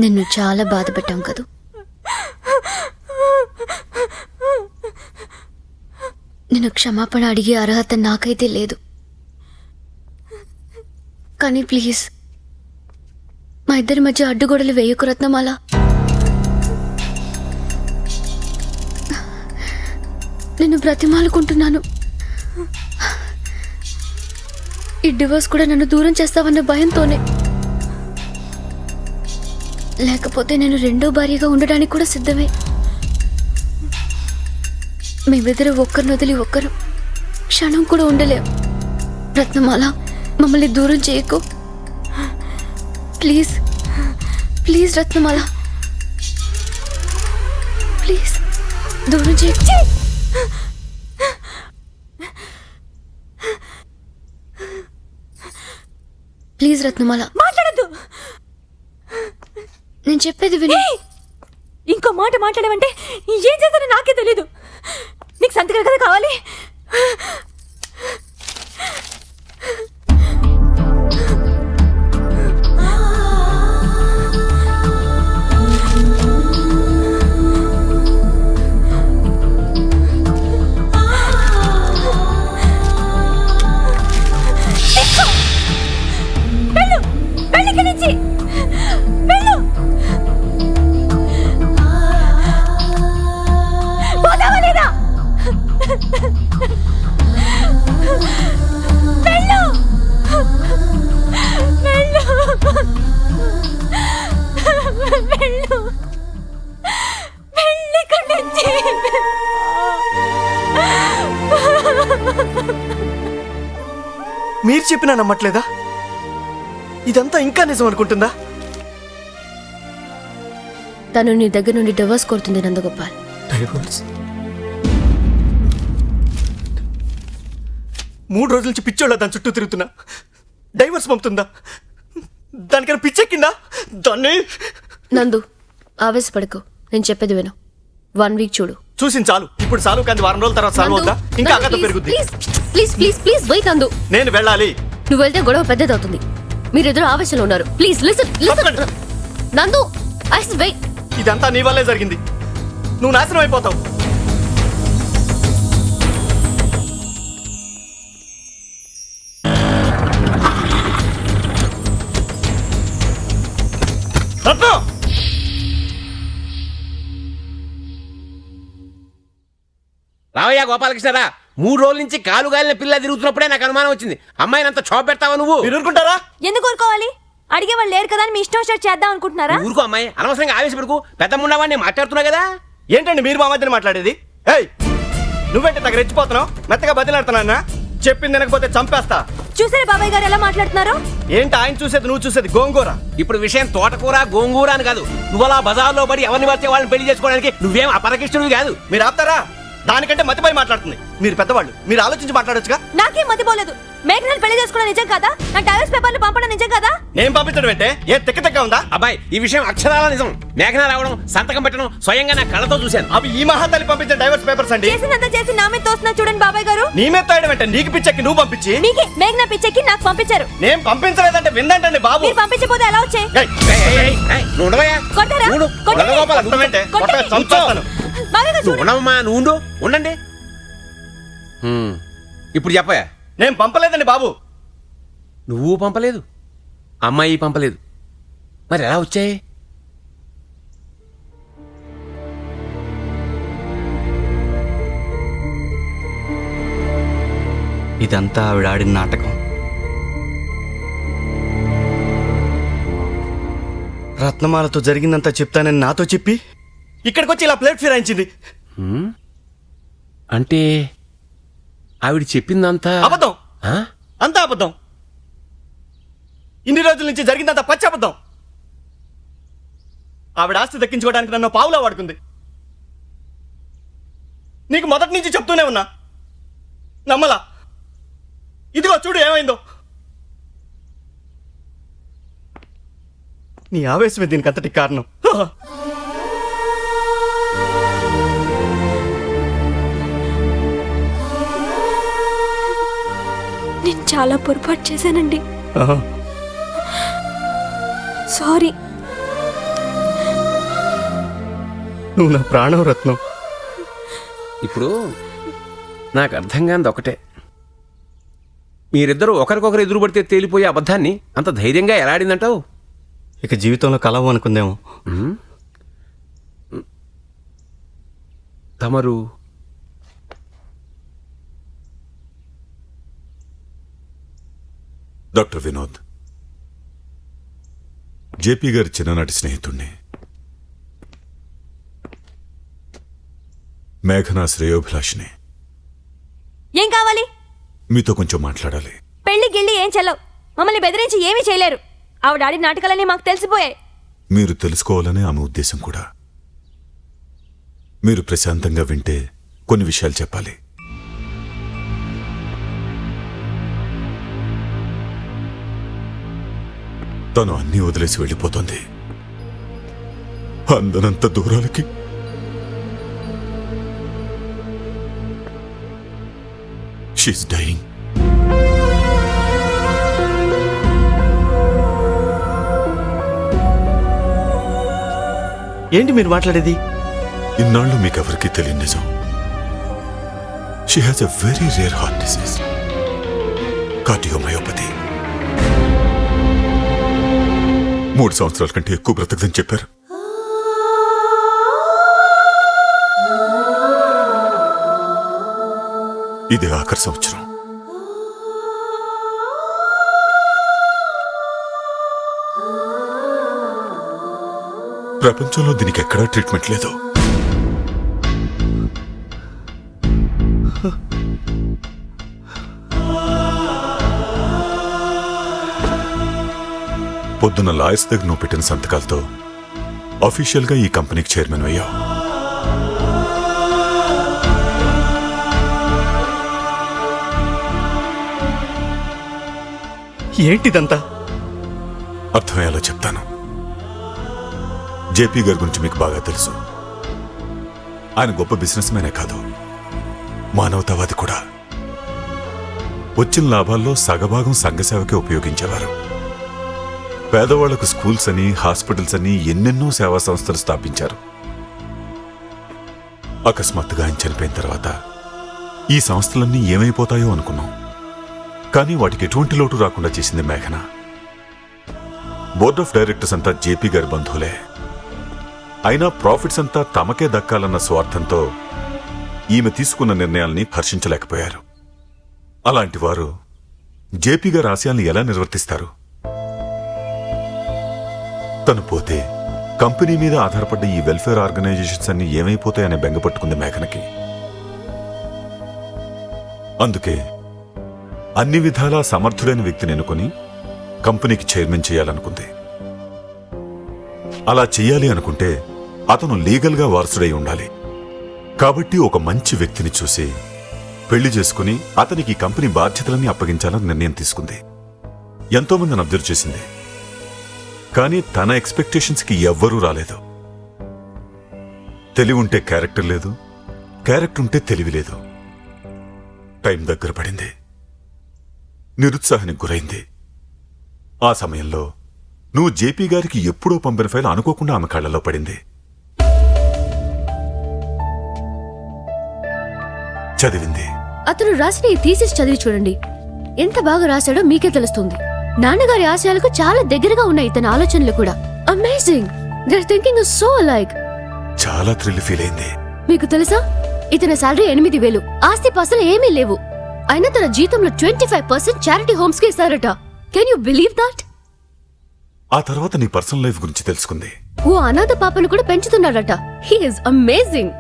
Speaker 7: నిన్ను చాలా బాధ పెట్టాం కదూ. నిన్ను క్షమాపణ అడిగే అర్హత నాకైతే లేదు. కానీ ప్లీజ్ మా ఇద్దరి మధ్య అడ్డుగోడలు వేయకు రత్నమాల. నిన్ను బ్రతిమాలుకుంటున్నాను. ఈ డివోర్స్ కూడా నన్ను దూరం చేస్తావన్న భయంతోనే. లేకపోతే నేను రెండో భార్యగా ఉండడానికి కూడా సిద్ధమే. మేమిద్దరు ఒక్కరిని వదిలి ఒక్కరు క్షణం కూడా ఉండలేం. రత్నమాల, మమ్మల్ని దూరం చేయకు ప్లీజ్. ప్లీజ్ రత్నమాల, ప్లీజ్ దూరం చేయకు. ప్లీజ్ రత్నమాల
Speaker 4: మాట్లాడద్దు.
Speaker 7: నేను చెప్పేది విను.
Speaker 4: ఇంకో మాట మాట్లాడమంటే ఏం చేస్తానో నాకే తెలీదు. నీకు సంతకాలు కదా కావాలి?
Speaker 5: మీరు చెప్పినా నమ్మట్లేదా? ఇదంతా ఇంకా నిజం అనుకుంటుందా?
Speaker 7: తను నీ దగ్గర నుండి డివోర్స్ కోరుతుంది నందగోపాల్.
Speaker 5: డైవర్స్? 3 రోజుల నుంచి పిచ్చోళ్ళ దాని చుట్టూ తిరుగుతున్నా. డైవర్స్ పంపుతుందా? దానికైనా పిచ్చెక్కిందా? దాన్ని
Speaker 7: నందు ఆవేశపడకు. నేను చెప్పేది విను. 1 వీక్ చూడు.
Speaker 5: చూసింది చాలు. ఇప్పుడు చాలు కానీ వారం రోజుల తర్వాత చాలు అవుతా. ఇంకా అగత పెరుగుద్ది.
Speaker 7: ప్లీజ్ ప్లీజ్ ప్లీజ్ వెయిట్ నందు.
Speaker 5: నేను వెళ్ళాలి.
Speaker 7: నువ్వు వెళ్తే గొడవ పెద్దదవుతుంది. మీరిద్దరు ఆవేశంలో ఉన్నారు. Please listen listen Nandu. I said wait.
Speaker 5: ఇదంతా నీ వల్లే జరిగింది. నువ్వు నాశనం అయిపోతావు.
Speaker 1: రావయ్యా గోపాలకృష్ణరా, 3 రోజుల నుంచి కాలుగాలిన పిల్ల తిరుగుతున్నప్పుడే నాకు అనుమానం వచ్చింది. అమ్మాయిని అంత చోప పెడతావా నువ్వు?
Speaker 5: మీరు ఊరుకుంటారా?
Speaker 4: ఎందుకు ఊరుకోవాలి? అడిగే వాళ్ళు లేరు కదా అని మీ ఇష్టం వచ్చేట్టు చేద్దాం అనుకుంటున్నారా?
Speaker 1: ఊరుకో అమ్మాయి, అనవసరంగా ఆవేశపడుకు. పెద్ద ముండవాడిని మాట్లాడుతున్నా కదా.
Speaker 5: ఏంటండి మీరు మా మధ్యన మాట్లాడేది? ఏయ్, నువ్వేంటి దగ్గర రెచ్చిపోతున్నావు? మెత్తగా బదిలాడుతున్నా. చెప్పింది వినకపోతే చంపేస్తా.
Speaker 4: చూసారా బాబాయ్ గారు ఎలా మాట్లాడుతున్నారు?
Speaker 5: ఏంటి ఆయన చూసేది నువ్వు చూసేది? గోంగూర.
Speaker 1: ఇప్పుడు విషయం తోటకూర గోంగూర అని కాదు. నువ్వు అలా బజార్లో పడి ఎవరిని పడితే వాళ్ళని పెళ్లి చేసుకోవడానికి నువ్వేం అపరకిష్టుడివి కాదు.
Speaker 5: మీరు ఆపుతారా? దానికంటే మతిపోయి మాట్లాడుతుంది. మీరు పెద్దవాళ్ళు, మీరు ఆలోచించి మాట్లాడొచ్చుగా.
Speaker 4: నాకేం మతిపోలేదు. మేఘనాలు పెళ్లి చేసుకోవడం నిజం కదా? నా డైవర్స్ పేపర్లు పంపడం నిజం కదా?
Speaker 5: నేను పంపించడం అంటే ఏ తిక్క ఉందా?
Speaker 1: అబ్బాయి ఈ విషయం అక్షరాల నిజం. మేఘన రావడం, సంతకం పెట్టడం స్వయంగా నా కళ్ళతో చూశాను.
Speaker 5: అవి ఈ మహాతల్లి పంపించిన డైవర్స్ పేపర్స్ అండి.
Speaker 4: చేసినంత చేసి నా మీద తోస్తున్నా చూడండి బాబాయ్ గారు.
Speaker 5: నీ మీద తోయడం అంటే నీకు పిచ్చెక్కి నువ్వు పంపించి
Speaker 4: నీకే మేఘనా పిచ్చెక్కి నాకు పంపించారు.
Speaker 5: నేను పంపించలేదంటే విందంటండి బాబు.
Speaker 4: మీరు పంపించకపోతే ఎలా వచ్చాయి?
Speaker 1: నువ్వు ఉండవయ్యా?
Speaker 4: కొట్టారా?
Speaker 1: నువ్వు
Speaker 4: కొట్టండి.
Speaker 1: గోపాల, నువ్వు
Speaker 5: కొట్టండి.
Speaker 1: కొట్ట-
Speaker 5: చంపేస్తాను.
Speaker 4: బాబాయ్ గారు
Speaker 1: నువ్వు ఉండవమ్మా, నువ్వు ఉండు, ఉండండి. ఇప్పుడు చెప్పయా?
Speaker 5: నేను పంపలేదండి బాబు.
Speaker 1: నువ్వు పంపలేదు, అమ్మాయి పంపలేదు, మరి ఎలా వచ్చాయి?
Speaker 5: ఇదంతా ఆవిడ ఆడిన నాటకం. రత్నమాలతో జరిగిందంతా చెప్తానని నాతో చెప్పి ఇక్కడికి వచ్చి ఇలా ప్లేట్ ఫిరాయించింది.
Speaker 1: అంటే ఆవిడ చెప్పిందంతా
Speaker 5: అబద్ధం.
Speaker 1: ఆ?
Speaker 5: అంతా అబద్ధం. ఇన్ని రోజుల నుంచి జరిగిందంతా పచ్చి అబద్ధం. ఆవిడ ఆస్తి దక్కించుకోవడానికి నన్ను పావులా వాడుకుంది. నీకు మొదటి నుంచి చెప్తూనే ఉన్నా, నమ్మలా. ఇదిగో చూడు ఏమైందో. నీ ఆవేశమే దీనికి అంతటి కారణం.
Speaker 4: నేను చాలా పొరపాటు చేశానండి. సారీ.
Speaker 5: నువ్వు నా ప్రాణం రత్నం.
Speaker 1: ఇప్పుడు నాకు అర్థం కానిది ఒకటే, మీరిద్దరూ ఒకరికొకరు ఎదురు పడితే తేలిపోయే అబద్ధాన్ని అంత ధైర్యంగా ఎలా ఆడిందంటావు?
Speaker 5: ఇక జీవితంలో కలవు అనుకుందేమో.
Speaker 1: తమరు
Speaker 8: డాక్టర్ వినోద్, జేపీ గారి చిన్ననాటి స్నేహితుణ్ణి. మేఘనా శ్రేయోభిలాషిని.
Speaker 4: ఏం కావాలి?
Speaker 8: మీతో కొంచెం మాట్లాడాలి.
Speaker 4: పెళ్లి గిళ్ళి ఏం చెల్లవు. మమ్మల్ని బెదిరించి ఏమీ చేయలేరు. ఆవిడ ఆడిన నాటకాలన్నీ మాకు తెలిసిపోయాయి.
Speaker 8: మీరు తెలుసుకోవాలనే ఆమె ఉద్దేశం కూడా. మీరు ప్రశాంతంగా వింటే కొన్ని విషయాలు చెప్పాలి. తను అన్నీ వదిలేసి వెళ్ళిపోతుంది. అందనంత దూరాలకి. She's dyeing.
Speaker 5: ఏంటి మీరు మాట్లాడేది?
Speaker 8: ఇన్నాళ్ళు మీకెవరికీ తెలియని నిజం. She has a very rare heart disease, cardiomyopathy. 3 సంవత్సరాల కంటే ఎక్కువ బ్రతకదని చెప్పారు. ఇదే ఆఖరి సంవత్సరం. ప్రపంచంలో దీనికి ఎక్కడా ట్రీట్మెంట్ లేదు. పొద్దున్న లాయర్స్ దగ్గర నువ్వు పెట్టిన సంతకాలతో అఫీషియల్గా ఈ కంపెనీకి చైర్మన్ అయ్యావు.
Speaker 5: ఏంటిదంతా?
Speaker 8: అర్థమయ్యేలా చెప్తాను. జేపీ గారి గురించి మీకు బాగా తెలుసు. ఆయన గొప్ప బిజినెస్ మ్యానే కాదు, మానవతావాది కూడా. వచ్చిన లాభాల్లో సగభాగం సంఘసేవకే ఉపయోగించేవారు. పేదవాళ్లకు స్కూల్స్ అని, హాస్పిటల్స్ అని ఎన్నెన్నో సేవా సంస్థలు స్థాపించారు. అకస్మాత్తుగా ఆయన చనిపోయిన తర్వాత ఈ సంస్థలన్నీ ఏమైపోతాయో అనుకున్నాం. కానీ వాటికి ఎటువంటి లోటు రాకుండా చేసింది మేఘన. బోర్డ్ ఆఫ్ డైరెక్టర్స్ అంతా జేపీ గారి బంధువులే. అయినా ప్రాఫిట్స్ అంతా తమకే దక్కాలన్న స్వార్థంతో ఈమె తీసుకున్న నిర్ణయాల్ని హర్షించలేకపోయారు. అలాంటి వారు జేపీ గారి ఆశయాల్ని ఎలా నిర్వర్తిస్తారు? తను పోతే కంపెనీ మీద ఆధారపడ్డ ఈ వెల్ఫేర్ ఆర్గనైజేషన్స్ అన్ని ఏమైపోతాయనే బెంగపట్టుకుంది మేఘనకి. అందుకే అన్ని విధాలా సమర్థుడైన వ్యక్తిని ఎన్నుకొని కంపెనీకి చైర్మన్ చేయాలనుకుంది. అలా చెయ్యాలి అనుకుంటే అతను లీగల్గా వారసుడై ఉండాలి. కాబట్టి ఒక మంచి వ్యక్తిని చూసి పెళ్లి చేసుకుని అతనికి ఈ కంపెనీ బాధ్యతలన్నీ అప్పగించాలని నిర్ణయం తీసుకుంది. ఎంతో మందిని అబ్జర్వ్ చేసింది, కానీ తన ఎక్స్పెక్టేషన్స్కి ఎవ్వరూ రాలేదు. తెలివి ఉంటే క్యారెక్టర్ లేదు, క్యారెక్టర్ ఉంటే తెలివి లేదు. టైం దగ్గర పడింది, నిరుత్సాహానికి గురైంది. ఆ సమయంలో నువ్వు జేపీ గారికి ఎప్పుడో పంపిన ఫైల్ అనుకోకుండా ఆమె కళ్ళలో పడింది. చదివింది.
Speaker 7: అతను రాసిన ఈ థీసిస్ చదివి చూడండి. ఎంత బాగా రాశాడో మీకే తెలుస్తుంది. నాన్నగారి ఆశయాలకు చాలా దగ్గరగా ఉన్నాయి ఇతని ఆలోచనలు కూడా. Amazing. There thinking is so alike.
Speaker 8: చాలా థ్రిల్ ఫీల్ అయింది.
Speaker 7: మీకు తెలుసా, ఇతని సాలరీ 8,000. ఆస్తి పాస్తులు ఏమీ లేవు. అయినా తన జీతంలో 25% చారిటీ హోమ్స్ కి ఇస్తారట. Can you believe that?
Speaker 8: ఆ తర్వాత నీ పర్సనల్ లైఫ్ గురించి తెలుసుకుంది.
Speaker 7: ఓ అనాథ పాపను కూడా పెంచుతున్నాడట. He is amazing.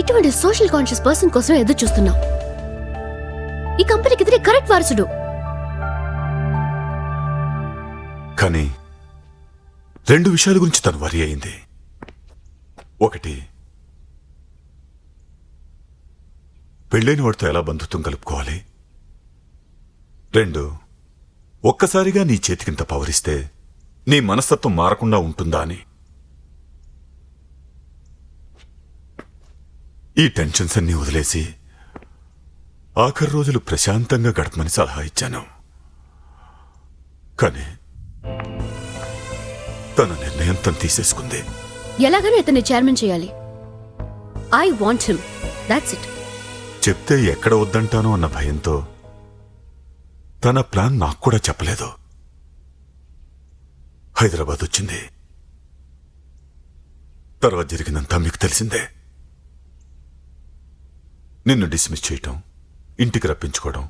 Speaker 7: ఇటువంటి సోషల్ కాన్షియస్ పర్సన్ కోసం ఎదురు చూస్తున్నాం. ఈ కంపెనీకి ఇతనే కరెక్ట్ వారసుడు.
Speaker 8: కానీ 2 విషయాల గురించి తను వరి అయింది. ఒకటి, పెళ్ళైన వాడితో ఎలా బంధుత్వం కలుపుకోవాలి. 2, ఒక్కసారిగా నీ చేతికింత పవరిస్తే నీ మనస్తత్వం మారకుండా ఉంటుందా అని. ఈ టెన్షన్స్ అన్నీ వదిలేసి ఆఖరి రోజులు ప్రశాంతంగా గడపమని సలహా ఇచ్చాను. కానీ తన నిర్ణయం తను తీసేసుకుంది.
Speaker 7: ఎలాగైనా ఇతన్ని చైర్మన్ చేయాలి. I want him. That's it.
Speaker 8: చెప్తే ఎక్కడ వద్దంటానో అన్న భయంతో తన ప్లాన్ నాకు కూడా చెప్పలేదు. హైదరాబాద్ వచ్చింది. తర్వాత జరిగిందంతా మీకు తెలిసిందే. నిన్ను డిస్మిస్ చేయటం, ఇంటికి రప్పించుకోవడం,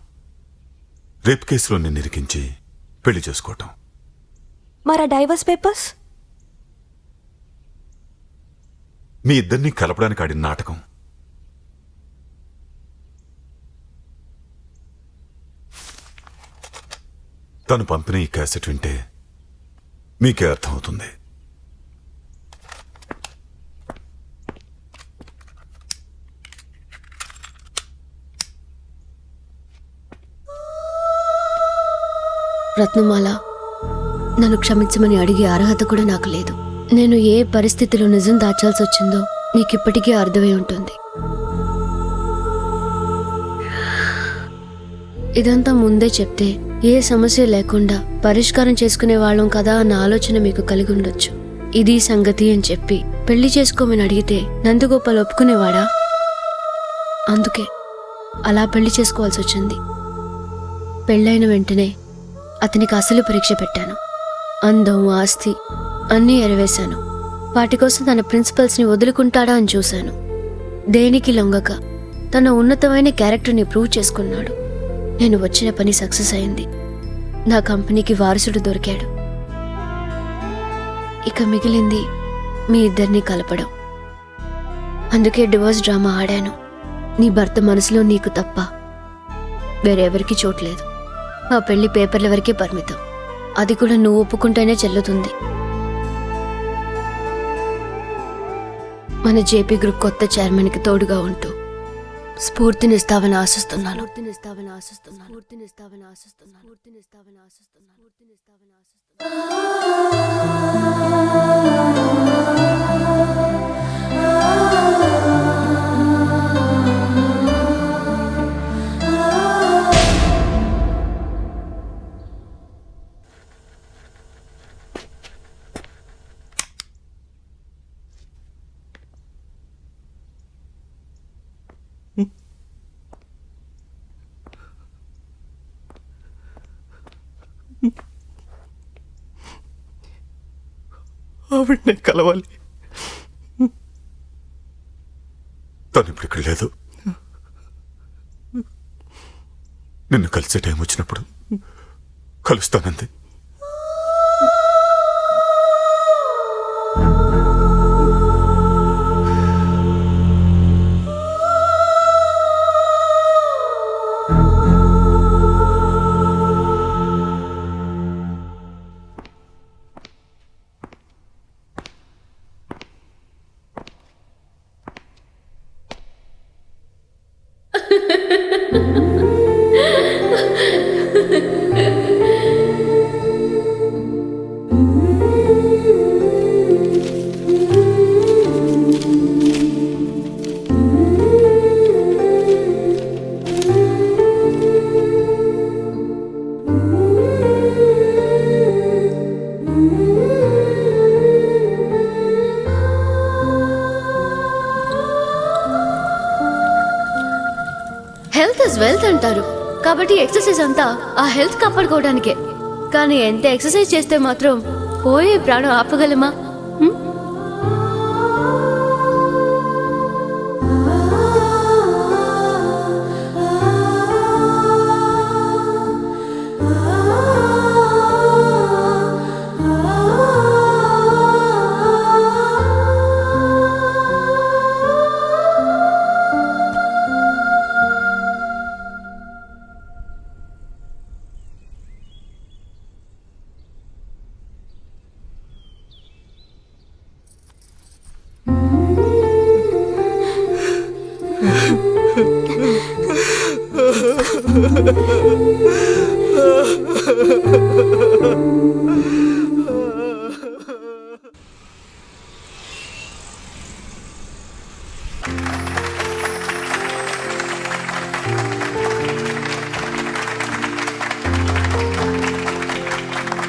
Speaker 8: రేప్ కేసులో నిన్ను ఇరికించి పెళ్లి చేసుకోవటం.
Speaker 4: మరా డైవర్స్ పేపర్స్?
Speaker 8: మీ ఇద్దరినీ కలపడానికి ఆడిన నాటకం. తను పంపిన ఈ క్యాసెట్ వింటే మీకే అర్థమవుతుంది.
Speaker 7: రత్నమాల, నన్ను క్షమించమని అడిగే అర్హత కూడా నాకు లేదు. నేను ఏ పరిస్థితిలో నిజం దాచాల్సి వచ్చిందో నీకిప్పటికీ అర్థమై ఉంటుంది. ఇదంతా ముందే చెప్తే ఏ సమస్య లేకుండా పరిష్కారం చేసుకునే వాళ్ళం కదా అన్న ఆలోచన మీకు కలిగి ఉండొచ్చు. ఇది సంగతి అని చెప్పి పెళ్లి చేసుకోమని అడిగితే నందగోపాల్ ఒప్పుకునేవాడా? అందుకే అలా పెళ్లి చేసుకోవాల్సి వచ్చింది. పెళ్ళైన వెంటనే అతనికి అసలు పరీక్ష పెట్టాను. అందం, ఆస్తి అన్నీ ఎరవేశాను. వాటి కోసం తన ప్రిన్సిపల్స్ని వదులుకుంటాడా అని చూశాను. దేనికి లొంగక తన ఉన్నతమైన క్యారెక్టర్ని ప్రూవ్ చేసుకున్నాడు. నేను వచ్చిన పని సక్సెస్ అయింది. నా కంపెనీకి వారసుడు దొరికాడు. ఇక మిగిలింది మీ ఇద్దరిని కలపడం. అందుకే డివోర్స్ డ్రామా ఆడాను. నీ భర్త మనసులో నీకు తప్ప వేరెవరికి చోట్లేదు. మా పెళ్లి పేపర్ల వరకే పరిమితం. అది కూడా నువ్వు ఒప్పుకుంటేనే చెల్లుతుంది. మన జేపీ గ్రూప్ కొత్త చైర్మన్కి తోడుగా ఉంటూ స్ఫూర్తినిస్తావని ఆశిస్తున్నాను.
Speaker 5: ఆవిడనే కలవాలి.
Speaker 8: తను ఇప్పుడు ఇక్కడ లేదు. నిన్ను కలిసే టైం వచ్చినప్పుడు కలుస్తానంది.
Speaker 7: హెల్త్ ఇస్ వెల్త్ అంటారు, కాబట్టి ఎక్సర్సైజ్ అంతా ఆ హెల్త్ కాపాడుకోవడానికే. కానీ ఎంత ఎక్సర్సైజ్ చేస్తే మాత్రం పోయే ప్రాణం ఆపగలమా?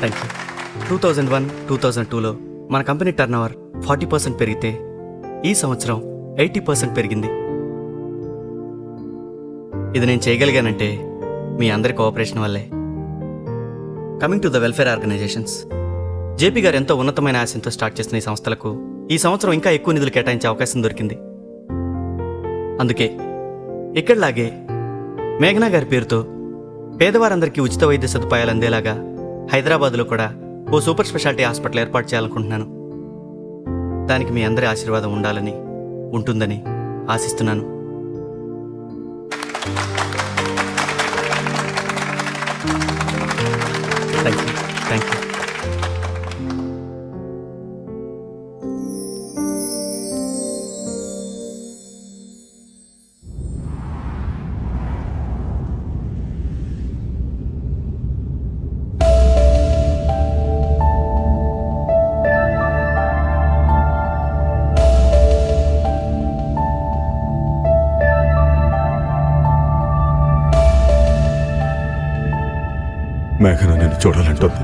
Speaker 5: Thank you. 2001-2002లో మన కంపెనీ టర్న్ ఓవర్ 40% పెరిగితే ఈ సంవత్సరం 80% పెరిగింది. ఇది నేను చేయగలిగానంటే మీ అందరి కోఆపరేషన్ వల్లే. Coming to the welfare organisations, JP గారు ఎంతో ఉన్నతమైన ఆశయంతో స్టార్ట్ చేసిన ఈ సంస్థలకు ఈ సంవత్సరం ఇంకా ఎక్కువ నిధులు కేటాయించే అవకాశం దొరికింది. అందుకే ఇక్కడలాగే మేఘనా గారి పేరుతో పేదవారందరికీ ఉచిత వైద్య సదుపాయాలు అందేలాగా హైదరాబాద్లో కూడా ఓ సూపర్ స్పెషాలిటీ హాస్పిటల్ ఏర్పాటు చేయాలనుకుంటున్నాను. దానికి మీ అందరి ఆశీర్వాదం ఉండాలని, ఉంటుందని ఆశిస్తున్నాను. Thank you. Thank you.
Speaker 8: మేఘన నేను చూడాలంటుంది.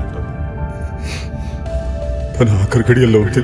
Speaker 8: తన ఆఖరి గడియల్లో ఉంది.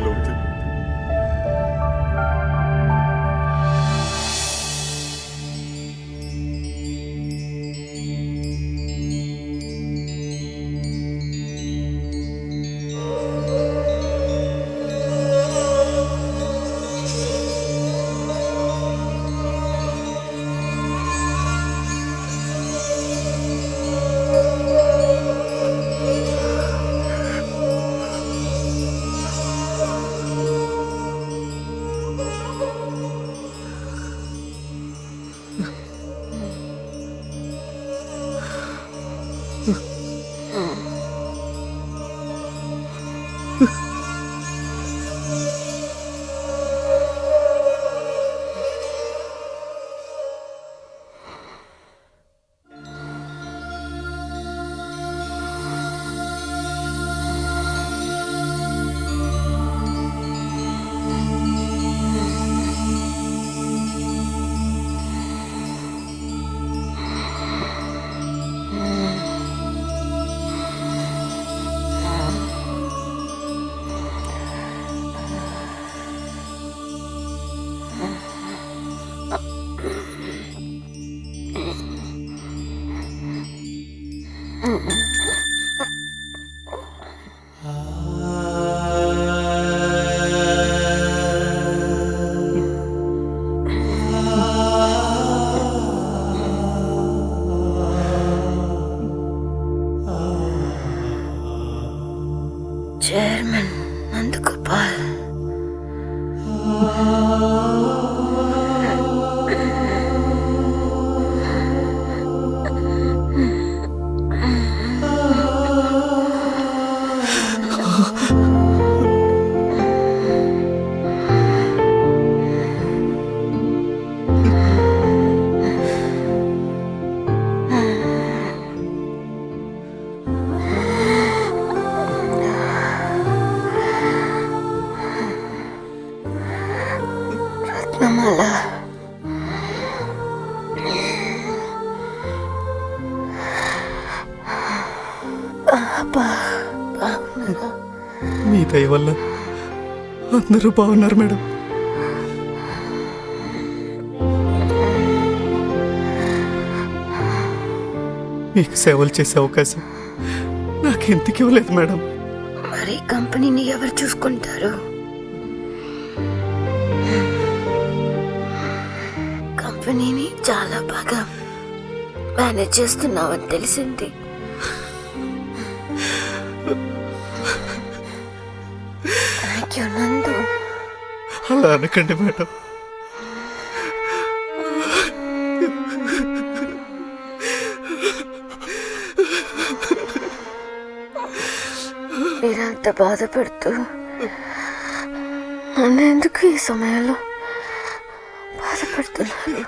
Speaker 5: మీ దయ వల్ల అందరూ బాగున్నారు మేడం. మీకు సేవలు చేసే అవకాశం నాకెందుకు ఇవ్వలేదు మేడం.
Speaker 7: మరి కంపెనీని ఎవరు చూసుకుంటారు? కంపెనీని చాలా బాగా మేనేజ్ చేస్తున్నావని తెలిసింది. థ్యాంక్ యూ నందు.
Speaker 5: అలా అనకండి మేడం.
Speaker 7: మీరంత బాధపడుతూ నన్ను ఎందుకు ఈ సమయంలో బాధపడుతున్నారు?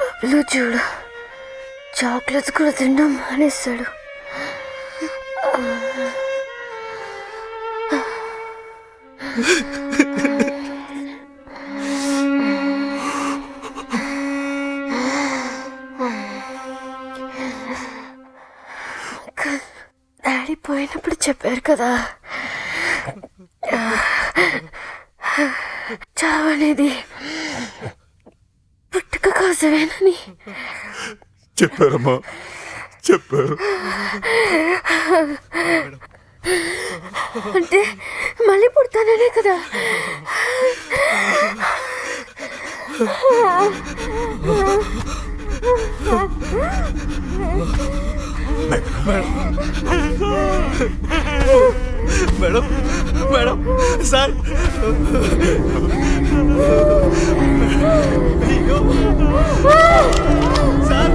Speaker 7: బబ్లు చూడు, చాక్లెట్స్ కూడా తినడం మానేస్తాడు. డాడీ పోయినప్పుడు చెప్పారు కదా, చావనేది పుట్టుక కోసమేనని.
Speaker 8: చెప్పారమ్మా, చెప్పారు.
Speaker 7: అంటే మళ్ళీ పుడతాననే కదా.
Speaker 5: Madam madam sir sir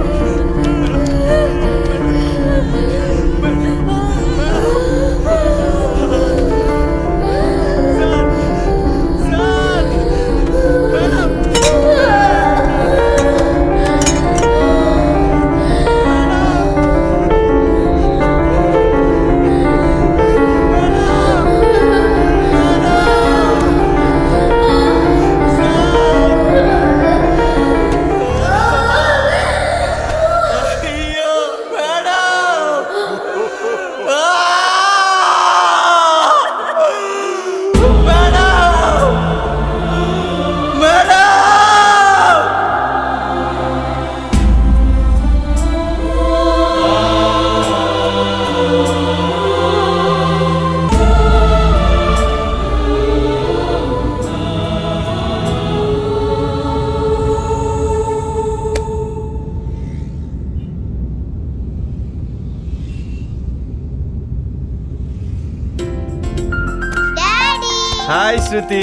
Speaker 5: hi Shruti.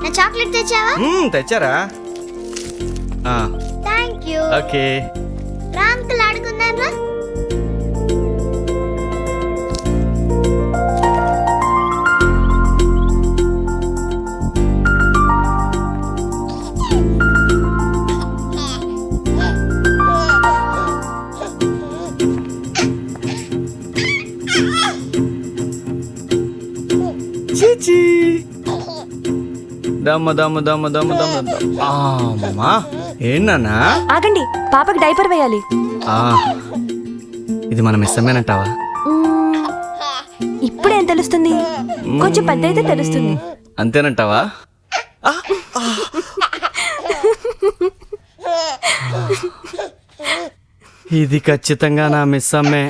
Speaker 12: నా చాక్లెట్ తెచ్చావా?
Speaker 5: తెచ్చారా?
Speaker 12: Thank you.
Speaker 5: ఓకే.
Speaker 12: రాంకుల్ ఆడుకుందామా?
Speaker 5: దమ్మ దమ్మ దమ్మ దమ్మ దమ్మ. అమ్మా ఏంటన్నా?
Speaker 4: ఆగండి, పాపకి డైపర్ వేయాలి.
Speaker 5: ఇది మన మిస్సమేనంటావా?
Speaker 4: ఇప్పుడేం తెలుస్తుంది, కొంచెం పెద్ద అయితే తెలుస్తుంది.
Speaker 5: అంతేనంటావా? ఇది ఖచ్చితంగా నా మిస్సమ్మే.